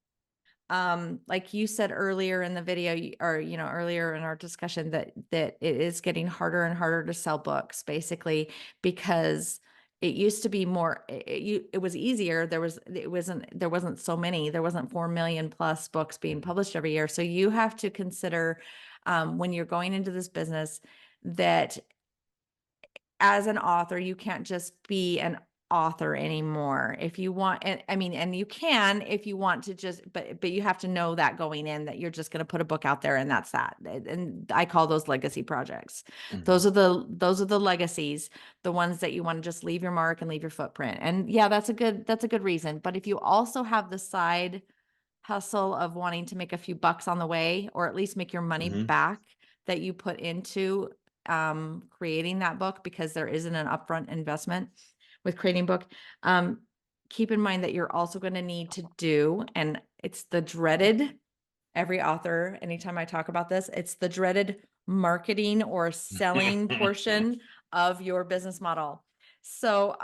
Like you said earlier in the video or, earlier in our discussion that it is getting harder and harder to sell books basically because it used to be more, it was easier. There wasn't so many, there wasn't 4 million plus books being published every year. So you have to consider, when you're going into this business that as an author, you can't just be an author anymore. If you want, and I mean, and you can if you want to just, but you have to know that going in that you're just going to put a book out there and that's that. And I call those legacy projects. Those are the legacies, the ones that you want to just leave your mark and leave your footprint. And yeah, that's a good reason. But if you also have the side hustle of wanting to make a few bucks on the way, or at least make your money back that you put into creating that book, because there isn't an upfront investment with creating book. Keep in mind that you're also going to need to do, and it's the dreaded, every author, anytime I talk about this, it's the dreaded marketing or selling portion of your business model. So,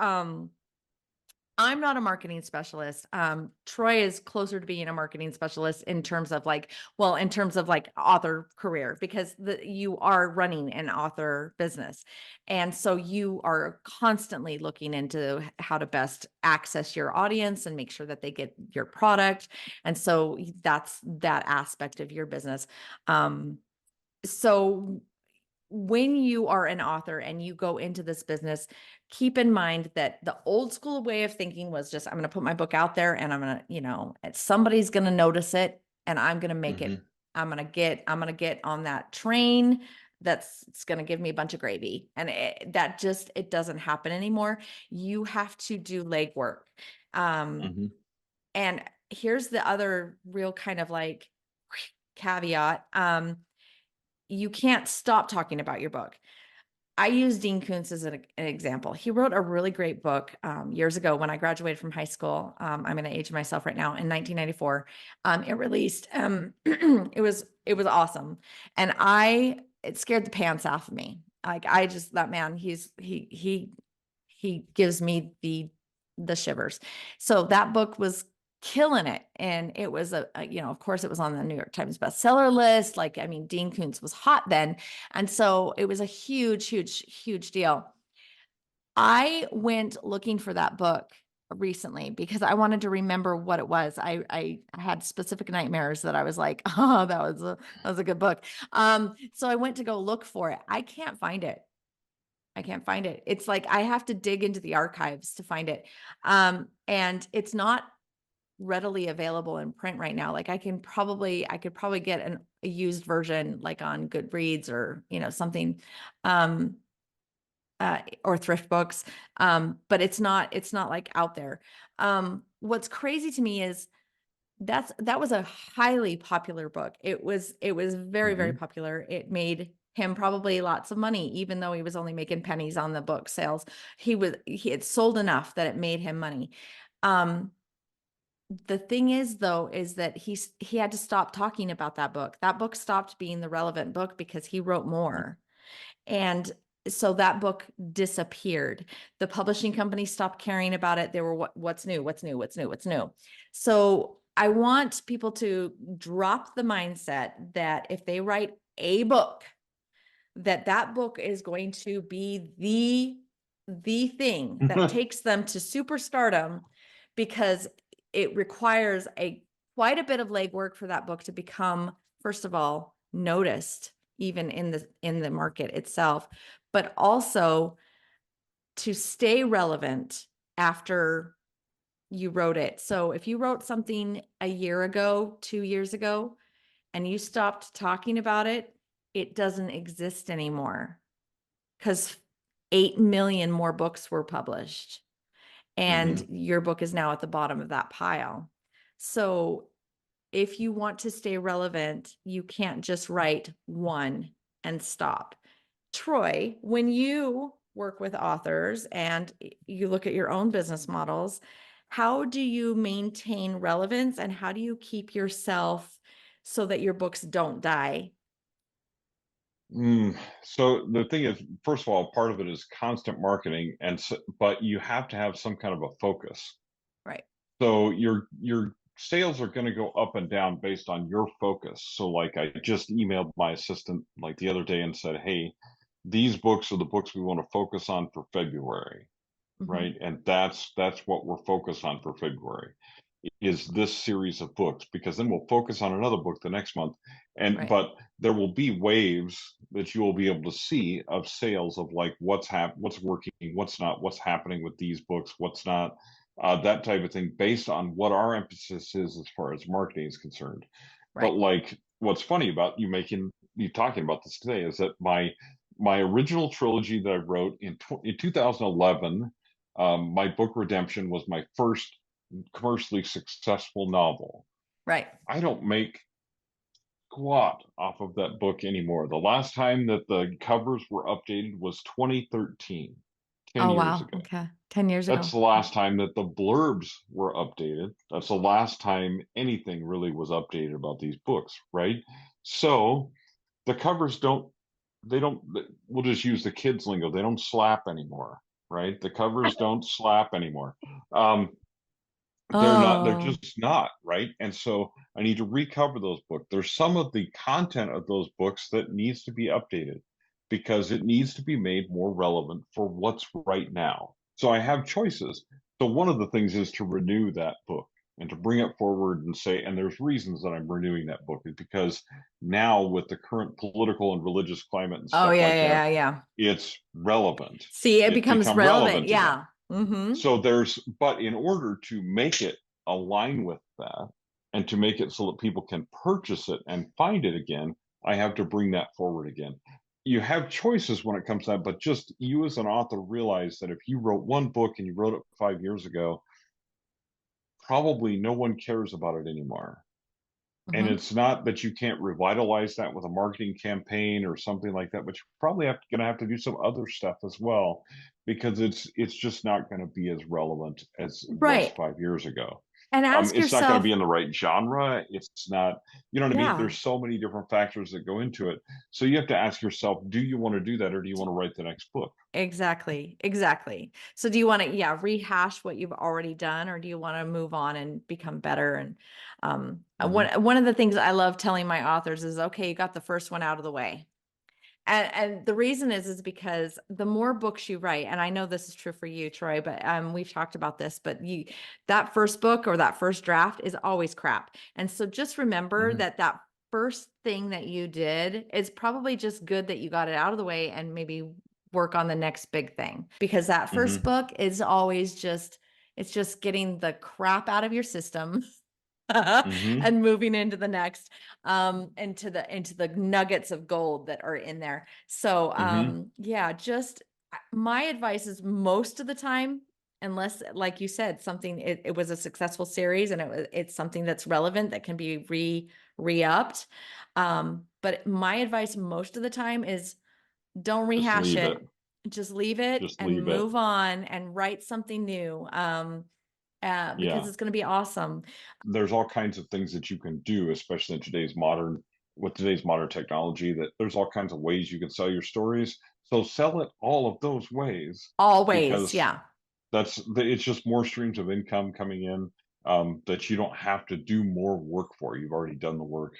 I'm not a marketing specialist. Troy is closer to being a marketing specialist in terms of like author career, because you are running an author business. And so you are constantly looking into how to best access your audience and make sure that they get your product. And so that's that aspect of your business. So when you are an author and you go into this business, keep in mind that the old school way of thinking was just, I'm going to put my book out there and I'm going to, somebody's going to notice it and I'm going to make it. I'm going to get on that train. It's going to give me a bunch of gravy. And it doesn't happen anymore. You have to do legwork. And here's the other real kind of like caveat. You can't stop talking about your book. I use Dean Koontz as an example. He wrote a really great book years ago when I graduated from high school. I'm going to age myself right now. In 1994, it released. It was awesome, and it scared the pants off of me. Like that man, he gives me the shivers. So that book was killing it. And it was of course it was on the New York Times bestseller list. Like, I mean, Dean Koontz was hot then. And so it was a huge, huge, huge deal. I went looking for that book recently because I wanted to remember what it was. I had specific nightmares that I was like, oh, that was a good book. So I went to go look for it. I can't find it. I can't find it. It's like I have to dig into the archives to find it. And it's not readily available in print right now. Like I could probably get a used version like on Goodreads or, something, or thrift books. But it's not like out there. What's crazy to me is that was a highly popular book. It was very, very Hmm. popular. It made him probably lots of money, even though he was only making pennies on the book sales. He had sold enough that it made him money. Um, the thing is though, is that he had to stop talking about that book. That book stopped being the relevant book because he wrote more. And so that book disappeared. The publishing company stopped caring about it. They were what's new, what's new, what's new, what's new. So I want people to drop the mindset that if they write a book, that book is going to be the thing that takes them to superstardom, because it requires quite a bit of legwork for that book to become, first of all, noticed even in the market itself, but also to stay relevant after you wrote it. So if you wrote something a year ago, 2 years ago, and you stopped talking about it, it doesn't exist anymore because 8 million more books were published, and Hmm. your book is now at the bottom of that pile. So if you want to stay relevant, you can't just write one and stop. Troy, when you work with authors and you look at your own business models, how do you maintain relevance and how do you keep yourself so that your books don't die? So the thing is, first of all, part of it is constant marketing, and so, but you have to have some kind of a focus. Right. So your sales are going to go up and down based on your focus. So like I just emailed my assistant like the other day and said, "Hey, these books are the books we want to focus on for February." Mm-hmm. Right? And that's what we're focused on for February is this series of books, because then we'll focus on another book the next month. And Right. but there will be waves that you will be able to see of sales of like what's working, what's not, what's happening with these books, what's not, that type of thing based on what our emphasis is as far as marketing is concerned. But Right. like what's funny about you talking about this today is that my original trilogy that I wrote in 2011, my book Redemption was my first commercially successful novel. Right. I don't make squat off of that book anymore. The last time that the covers were updated was 2013, 10 Oh, years wow. ago. Okay. 10 years That's ago. the last time that the blurbs were updated. That's the last time anything really was updated about these books, right? So the covers they don't, we'll just use the kids lingo. They don't slap anymore, right? The covers don't slap anymore. Um, they're Oh, just not, right? And so I need to recover those books. There's some of the content of those books that needs to be updated because it needs to be made more relevant for what's right now. So I have choices. So one of the things is to renew that book and to bring it forward and say, and there's reasons that I'm renewing that book is because now with the current political and religious climate and oh, stuff yeah, like that, yeah, yeah. it's relevant. See, it It's becomes become relevant. relevant again. Yeah. Mm-hmm. So but in order to make it align with that and to make it so that people can purchase it and find it again, I have to bring that forward again. You have choices when it comes to that, but just you as an author realize that if you wrote one book and you wrote it 5 years ago, probably no one cares about it anymore. And Mm-hmm. it's not that you can't revitalize that with a marketing campaign or something like that, but you're probably going to have to do some other stuff as well because it's just not going to be as relevant as it was Right. 5 years ago. And ask It's not going to yourself, be in the right genre. It's not, you know what I mean? yeah, There's so many different factors that go into it. So you have to ask yourself, do you want to do that or do you want to write the next book? exactly. Exactly. So do you want to, yeah, rehash what you've already done, or do you want to move on and become better? And Hmm. one of the things I love telling my authors is, okay, you got the first one out of the way. And the reason is because the more books you write, and I know this is true for you, Troy, but we've talked about this, but that first book or that first draft is always crap. And so just remember Hmm. that first thing that you did is probably just good that you got it out of the way and maybe work on the next big thing, because that first Hmm. book is always just, it's just getting the crap out of your system Hmm. and moving into the next, into the nuggets of gold that are in there. So Hmm. yeah, just my advice is, most of the time, unless, like you said, something, it was a successful series and it's something that's relevant that can be re-upped. But my advice most of the time is, don't Just rehash leave it. it. Just leave it Just and leave it. move on and write something new. Because Yeah. it's going to be awesome. There's all kinds of things that you can do, especially in today's modern, with today's modern technology, that there's all kinds of ways you can sell your stories. So sell it all of those ways, Always. because Yeah. it's just more streams of income coming in, that you don't have to do more work for. You've already done the work.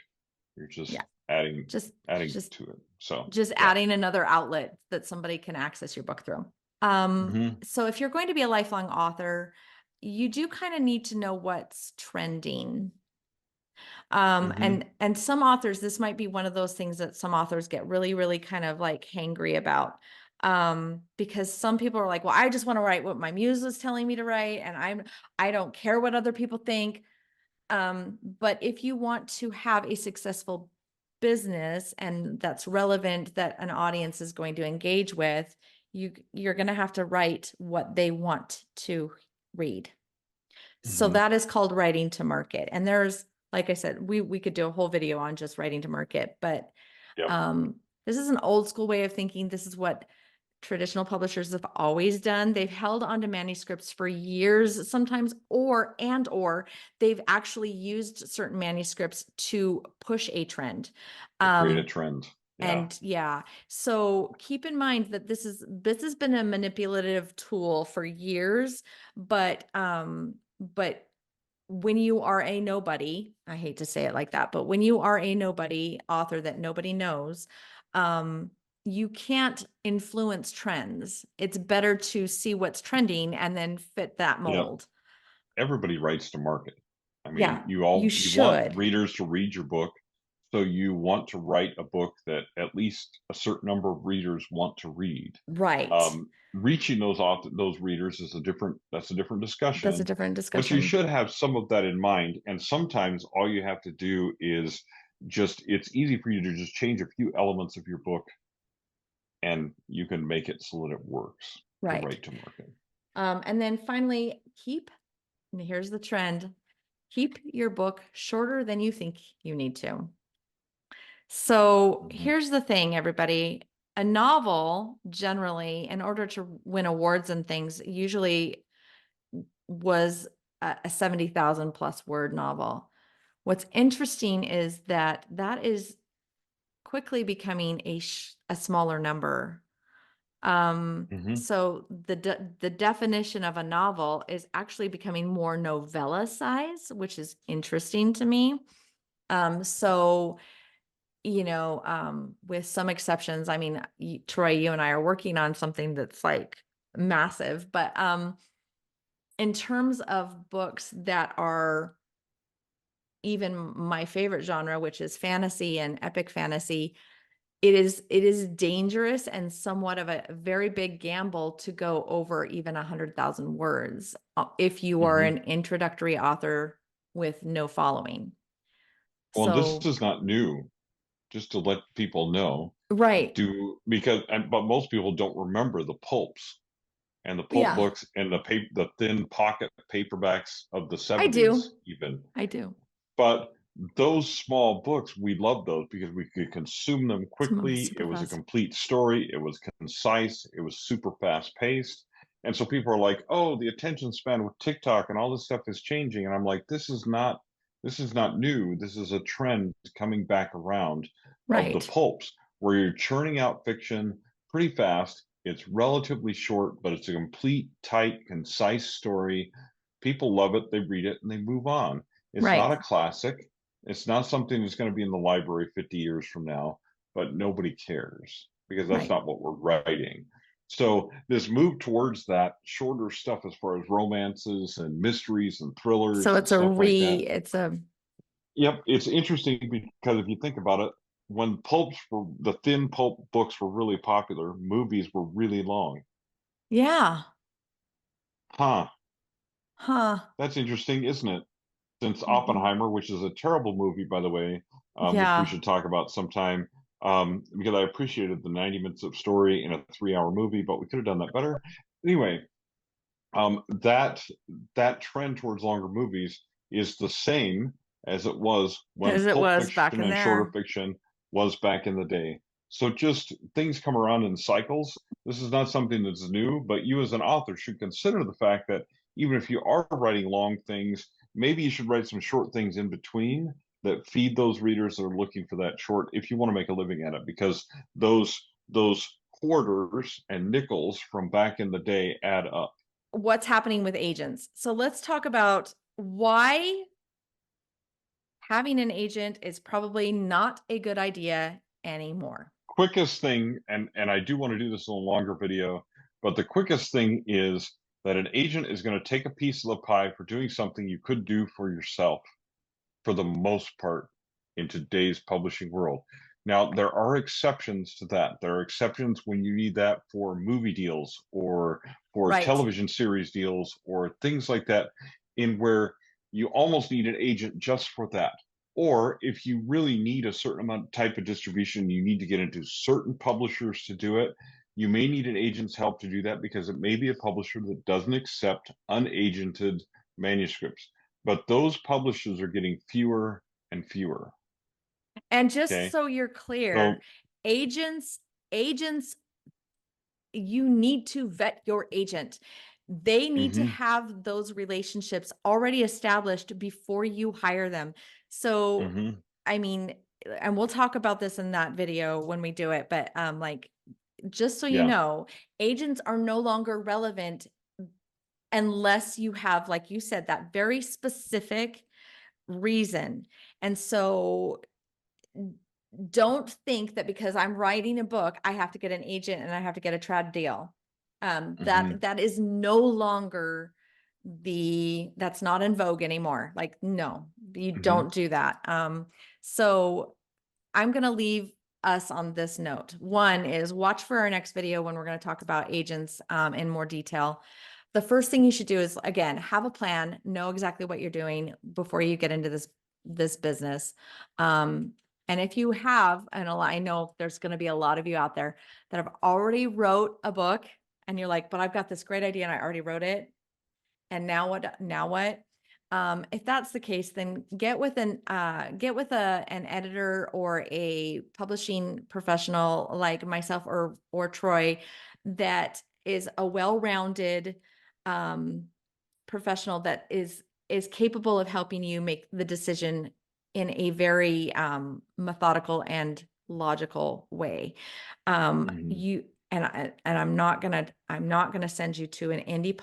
You're Yeah. just adding Just, adding just, to it. So just yeah. adding another outlet that somebody can access your book through. Hmm. So if you're going to be a lifelong author, you do kind of need to know what's trending. Hmm. And some authors, this might be one of those things that some authors get really, really kind of like hangry about. Because some people are like, well, I just want to write what my muse is telling me to write, and I don't care what other people think. But if you want to have a successful business and that's relevant, that an audience is going to engage with, you're going to have to write what they want to read. So Hmm. that is called writing to market. And there's, like I said, we could do a whole video on just writing to market, but Yep. this is an old school way of thinking. This is what traditional publishers have always done. They've held onto manuscripts for years, sometimes, or they've actually used certain manuscripts to push a trend. To create a Um, trend. Yeah. and yeah, so keep in mind that this has been a manipulative tool for years, but when you are a nobody, I hate to say it like that, but when you are a nobody author that nobody knows, um, you can't influence trends. It's better to see what's trending and then fit that Yep. mold. Everybody writes to market. I mean, Yeah, you you want should. readers to read your book, so you want to write a book that at least a certain number of readers want to read. Right. Reaching those readers is a different That's a discussion, different but you discussion. should have some of that in mind. And sometimes all you have to do is just it's easy for you to just change a few elements of your book, and you can make it so that it works to Right. write to market. And then finally, and here's the trend, keep your book shorter than you think you need to. So Mhm. here's the thing, everybody. A novel, generally, in order to win awards and things, usually was a 70,000 plus word novel. What's interesting is that that is quickly becoming a smaller number. Mhm. So the definition of a novel is actually becoming more novella size, which is interesting to me. So with some exceptions, I mean, Troy, you and I are working on something that's like massive, but in terms of books that are even my favorite genre, which is fantasy and epic fantasy, it is dangerous and somewhat of a very big gamble to go over even 100,000 words if you are Mhm. an introductory author with no following. Well, this So, is not new. Just to let people know, right. but most people don't remember the pulps and the pulp Yeah, books and the thin pocket paperbacks of the I 70s do. even. I do. But those small books, we loved those because we could consume them quickly. It Super was a fast. complete story. It was concise. It was super fast paced. And so people are like, "Oh, the attention span with TikTok and all this stuff is changing." And I'm like, this is not new. This is a trend coming back around of the Right. pulps where you're churning out fiction pretty fast. It's relatively short, but it's a complete, tight, concise story. People love it. They read it and they move on. It's not Right. a classic. It's not something that's going to be in the library 50 years from now, but nobody cares because that's Right. not what we're writing. So this move towards that shorter stuff as far as romances and mysteries and So thrillers and it's a stuff like that. it's a Yep, it's interesting because if you think about it, when the thin pulp books were really popular, movies were really long. Yeah. Huh. Huh. That's interesting, isn't it? Since Mhm. Oppenheimer, which is a terrible movie, by the way, which we Yeah. should talk about sometime, because I appreciated the 90 minutes of story in a 3 hour movie, but we could have done that better. Anyway, that trend towards longer movies is the same as it was when As it pulp was back fiction in and shorter there. fiction was back in the day. So just things come around in cycles. This is not something that's new, but you as an author should consider the fact that even if you are writing long things, maybe you should write some short things in between that feed those readers that are looking for that short if you want to make a living at it, because those quarters and nickels from back in the day add up. What's happening with agents? So let's talk about why having an agent is probably not a good idea anymore. Quickest thing, and I do want to do this in a longer video, but the quickest thing is that an agent is going to take a piece of the pie for doing something you could do for yourself for the most part in today's publishing world. Now, there are exceptions to that. There are exceptions when you need that for movie deals or for Right. television series deals or things like that, in where you almost need an agent just for that. Or if you really need a certain amount type of distribution, you need to get into certain publishers to do it. You may need an agent's help to do that because it may be a publisher that doesn't accept unagented manuscripts, but those publishers are getting fewer and fewer. And just Okay. so you're clear, So, agents, agents, you need to vet your agent. They need to hmm have those relationships already established before you hire them. So, hmm I mean, and we'll talk about this in that video when we do it, but like just so you yeah. know, agents are no longer relevant unless you have, like you said, that very specific reason. And so don't think that because I'm writing a book, I have to get an agent and I have to get a trad deal. hmm That is no longer that's not in vogue anymore. Like, no, you hmm don't do that. So I'm going to leave us on this note. One is watch for our next video when we're going to talk about agents in more detail. The first thing you should do is, again, have a plan, know exactly what you're doing before you get into this business. And if you have, and I know there's going to be a lot of you out there that have already wrote a book and you're like, but I've got this great idea and I already wrote it. And now what? Now what? If that's the case, then get with an editor or a publishing professional like myself or Troy that is a well-rounded professional that is capable of helping you make the decision in a very methodical and logical way. hmm You and I'm not gonna send you to an indie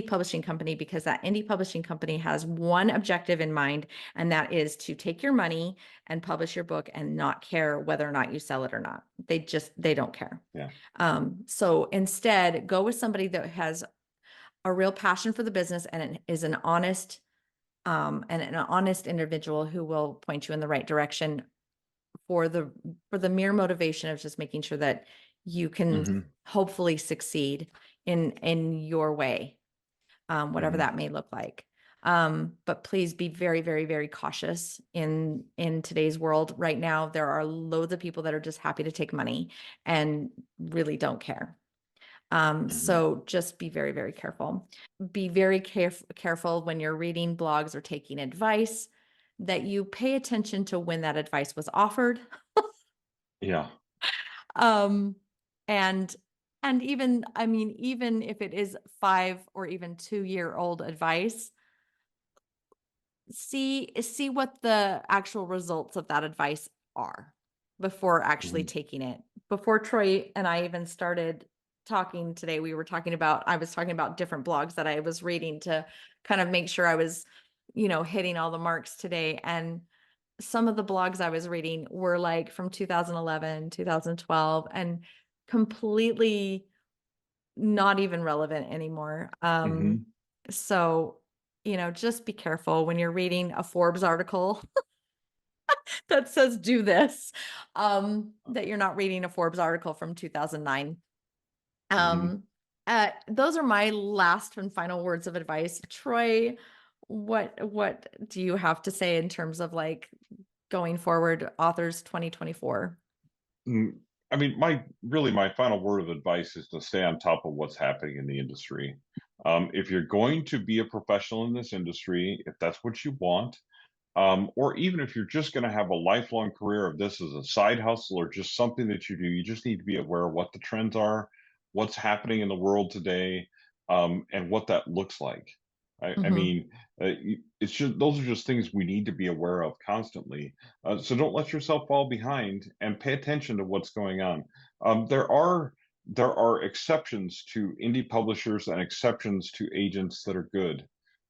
publishing company because that indie publishing company has one objective in mind, and that is to take your money and publish your book and not care whether or not you sell it or not. They don't care. Yeah. So instead, go with somebody that has a real passion for the business and is an honest individual who will point you in the right direction for the mere motivation of just making sure that you can hmm hopefully succeed in your way, whatever hmm that may look like. But please be very, very, very cautious in today's world. Right now, there are loads of people that are just happy to take money and really don't care. hmm So just be very, very careful. Be very careful when you're reading blogs or taking advice that you pay attention to when that advice was offered. Yeah. Um, and and even, I mean, even if it is 5 or even 2 year old advice, see what the actual results of that advice are before actually hmm taking it. Before Troy and I even started talking today, I was talking about different blogs that I was reading to kind of make sure I was, hitting all the marks today. And some of the blogs I was reading were like from 2011, 2012, and completely not even relevant anymore. hmm So, just be careful when you're reading a Forbes article. that says do this, that you're not reading a Forbes article from 2009. Mhm. Um, those are my last and final words of advice. Troy, what do you have to say in terms of like going forward, authors 2024? Mm, I mean, my final word of advice is to stay on top of what's happening in the industry. If you're going to be a professional in this industry, if that's what you want, or even if you're just going to have a lifelong career of this as a side hustle or just something that you do, you just need to be aware of what the trends are, what's happening in the world today, and what that looks like. I Hmm. mean, it's just those are just things we need to be aware of constantly. So don't let yourself fall behind and pay attention to what's going on. There are exceptions to indie publishers and exceptions to agents that are good,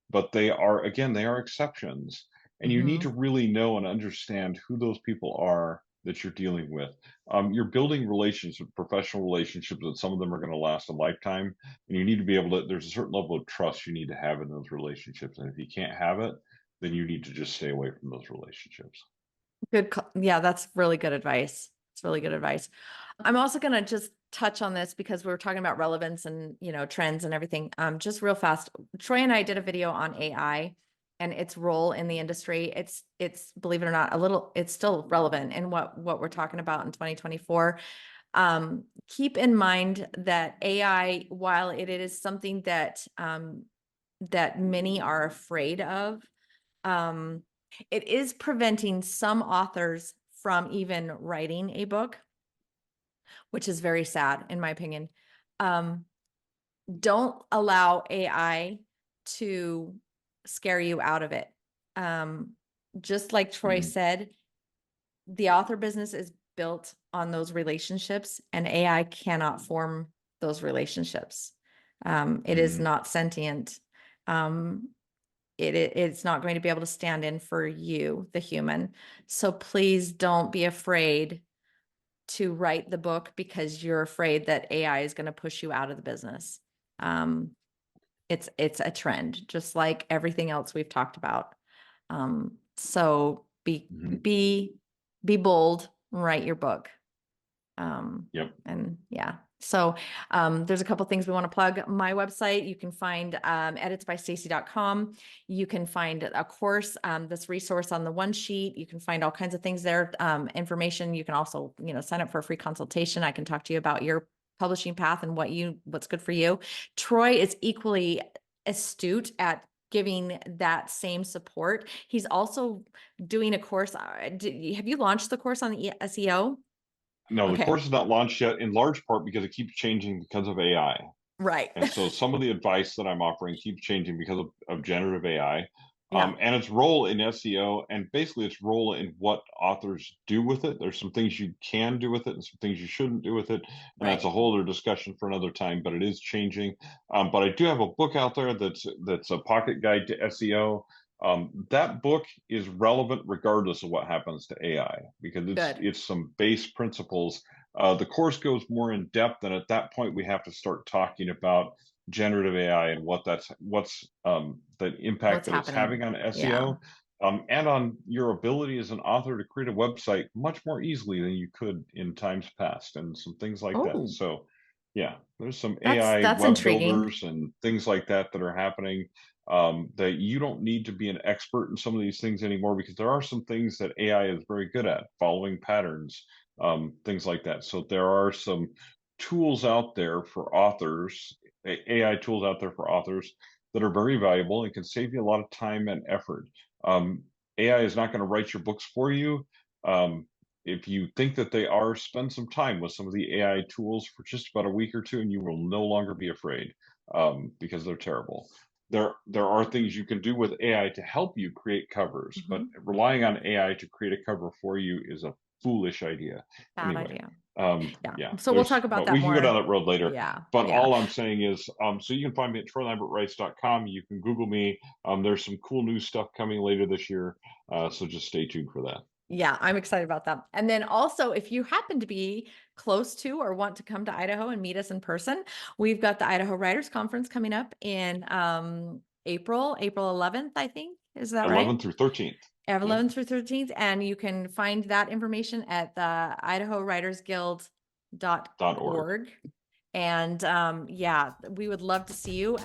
but they are exceptions, and you need to Hmm. really know and understand who those people are that you're dealing with. You're building relationships, professional relationships, that some of them are going to last a lifetime, and you need to be able to. There's a certain level of trust you need to have in those relationships, and if you can't have it, then you need to just stay away from those relationships. Yeah, that's really good advice. It's really good advice. I'm also going to just touch on this because we were talking about relevance and, trends and everything. Just real fast. Troy and I did a video on AI and its role in the industry. It's believe it or not, it's still relevant in what we're talking about in 2024. Keep in mind that AI, while it is something that many are afraid of, um, it is preventing some authors from even writing a book, which is very sad, in my opinion. Um, don't allow AI to scare you out of it. Um, just like Troy Mhm. said, the author business is built on those relationships, and AI cannot form those relationships. It is Mhm. not sentient. Um, it's not going to be able to stand in for you, the human. So please don't be afraid to write the book because you're afraid that AI is going to push you out of the business. Um, it's a trend, just like everything else we've talked about. So Mhm. be bold, write your book. Yep. And yeah, so there's a couple things we want to plug. My website, you can find editsbystacey.com. You can find a course, this resource on the one sheet. You can find all kinds of things there, information. You can also, sign up for a free consultation. I can talk to you about your publishing path and what's good for you. Troy is equally astute at giving that same support. He's also doing a course. Have you launched the course on the SEO? No, the Okay. course is not launched yet, in large part because it keeps changing because of AI. Right. And so some of the advice that I'm offering keeps changing because of generative AI, Yeah. and its role in SEO, and basically its role in what authors do with it. There's some things you can do with it and some things you shouldn't do with it. And that's Right. a whole other discussion for another time, but it is changing. But I do have a book out there that's a pocket guide to SEO. That book is relevant regardless of what happens to AI, because it's Good. it's some base principles. The course goes more in depth, and at that point, we have to start talking about generative AI and what's the impact What's that it's having happening? on Yeah. SEO, and on your ability as an author to create a website much more easily than you could in times past, and some things like that. Oh, So, yeah, there's some that's AI that's web intriguing. builders and things like that are happening. That you don't need to be an expert in some of these things anymore, because there are some things that AI is very good at, following patterns, things like that. So there are some tools out there for authors, AI tools out there for authors, that are very valuable and can save you a lot of time and effort. Um, AI is not going to write your books for you. Um, if you think that they are, spend some time with some of the AI tools for just about a week or two, and you will no longer be afraid, because they're terrible. There are things you can do with AI to help you create covers, but Mhm. relying on AI to create a cover for you is a foolish idea. Bad Anyway, idea. Yeah. yeah, So we'll talk about but that we can go down more. that road later. Yeah. But Yeah. all I'm saying is, so you can find me at troylambertwrites.com. You can Google me. There's some cool new stuff coming later this year. So just stay tuned for that. Yeah, I'm excited about that. And then also, if you happen to be close to or want to come to Idaho and meet us in person, we've got the Idaho Writers Conference coming up in April 11th, I think. Is that right? 11th through 13th. 11th through 13th, and you can find that information at the IdahoWritersGuild.org. And yeah, we would love to see you.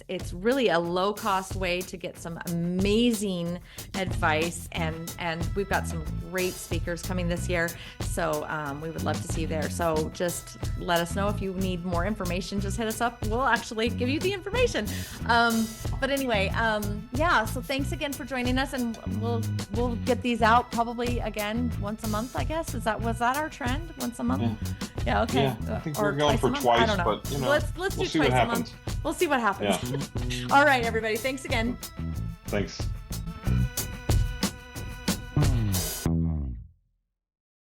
It's really a low cost way to get some amazing advice, and we've got some great speakers coming this year. So we would love to see you there. So just let us know if you need more information. Just hit us up. We'll actually give you the information. But anyway, yeah. So thanks again for joining us, and we'll get these out probably again once a month. I guess was that our trend? Once a month. Yeah. Okay. Yeah, I think we're going for twice, I don't know. but you know, let's we'll do see twice what a happens. month. We'll see what happens. Yeah. All right, everybody. Thanks again. Thanks.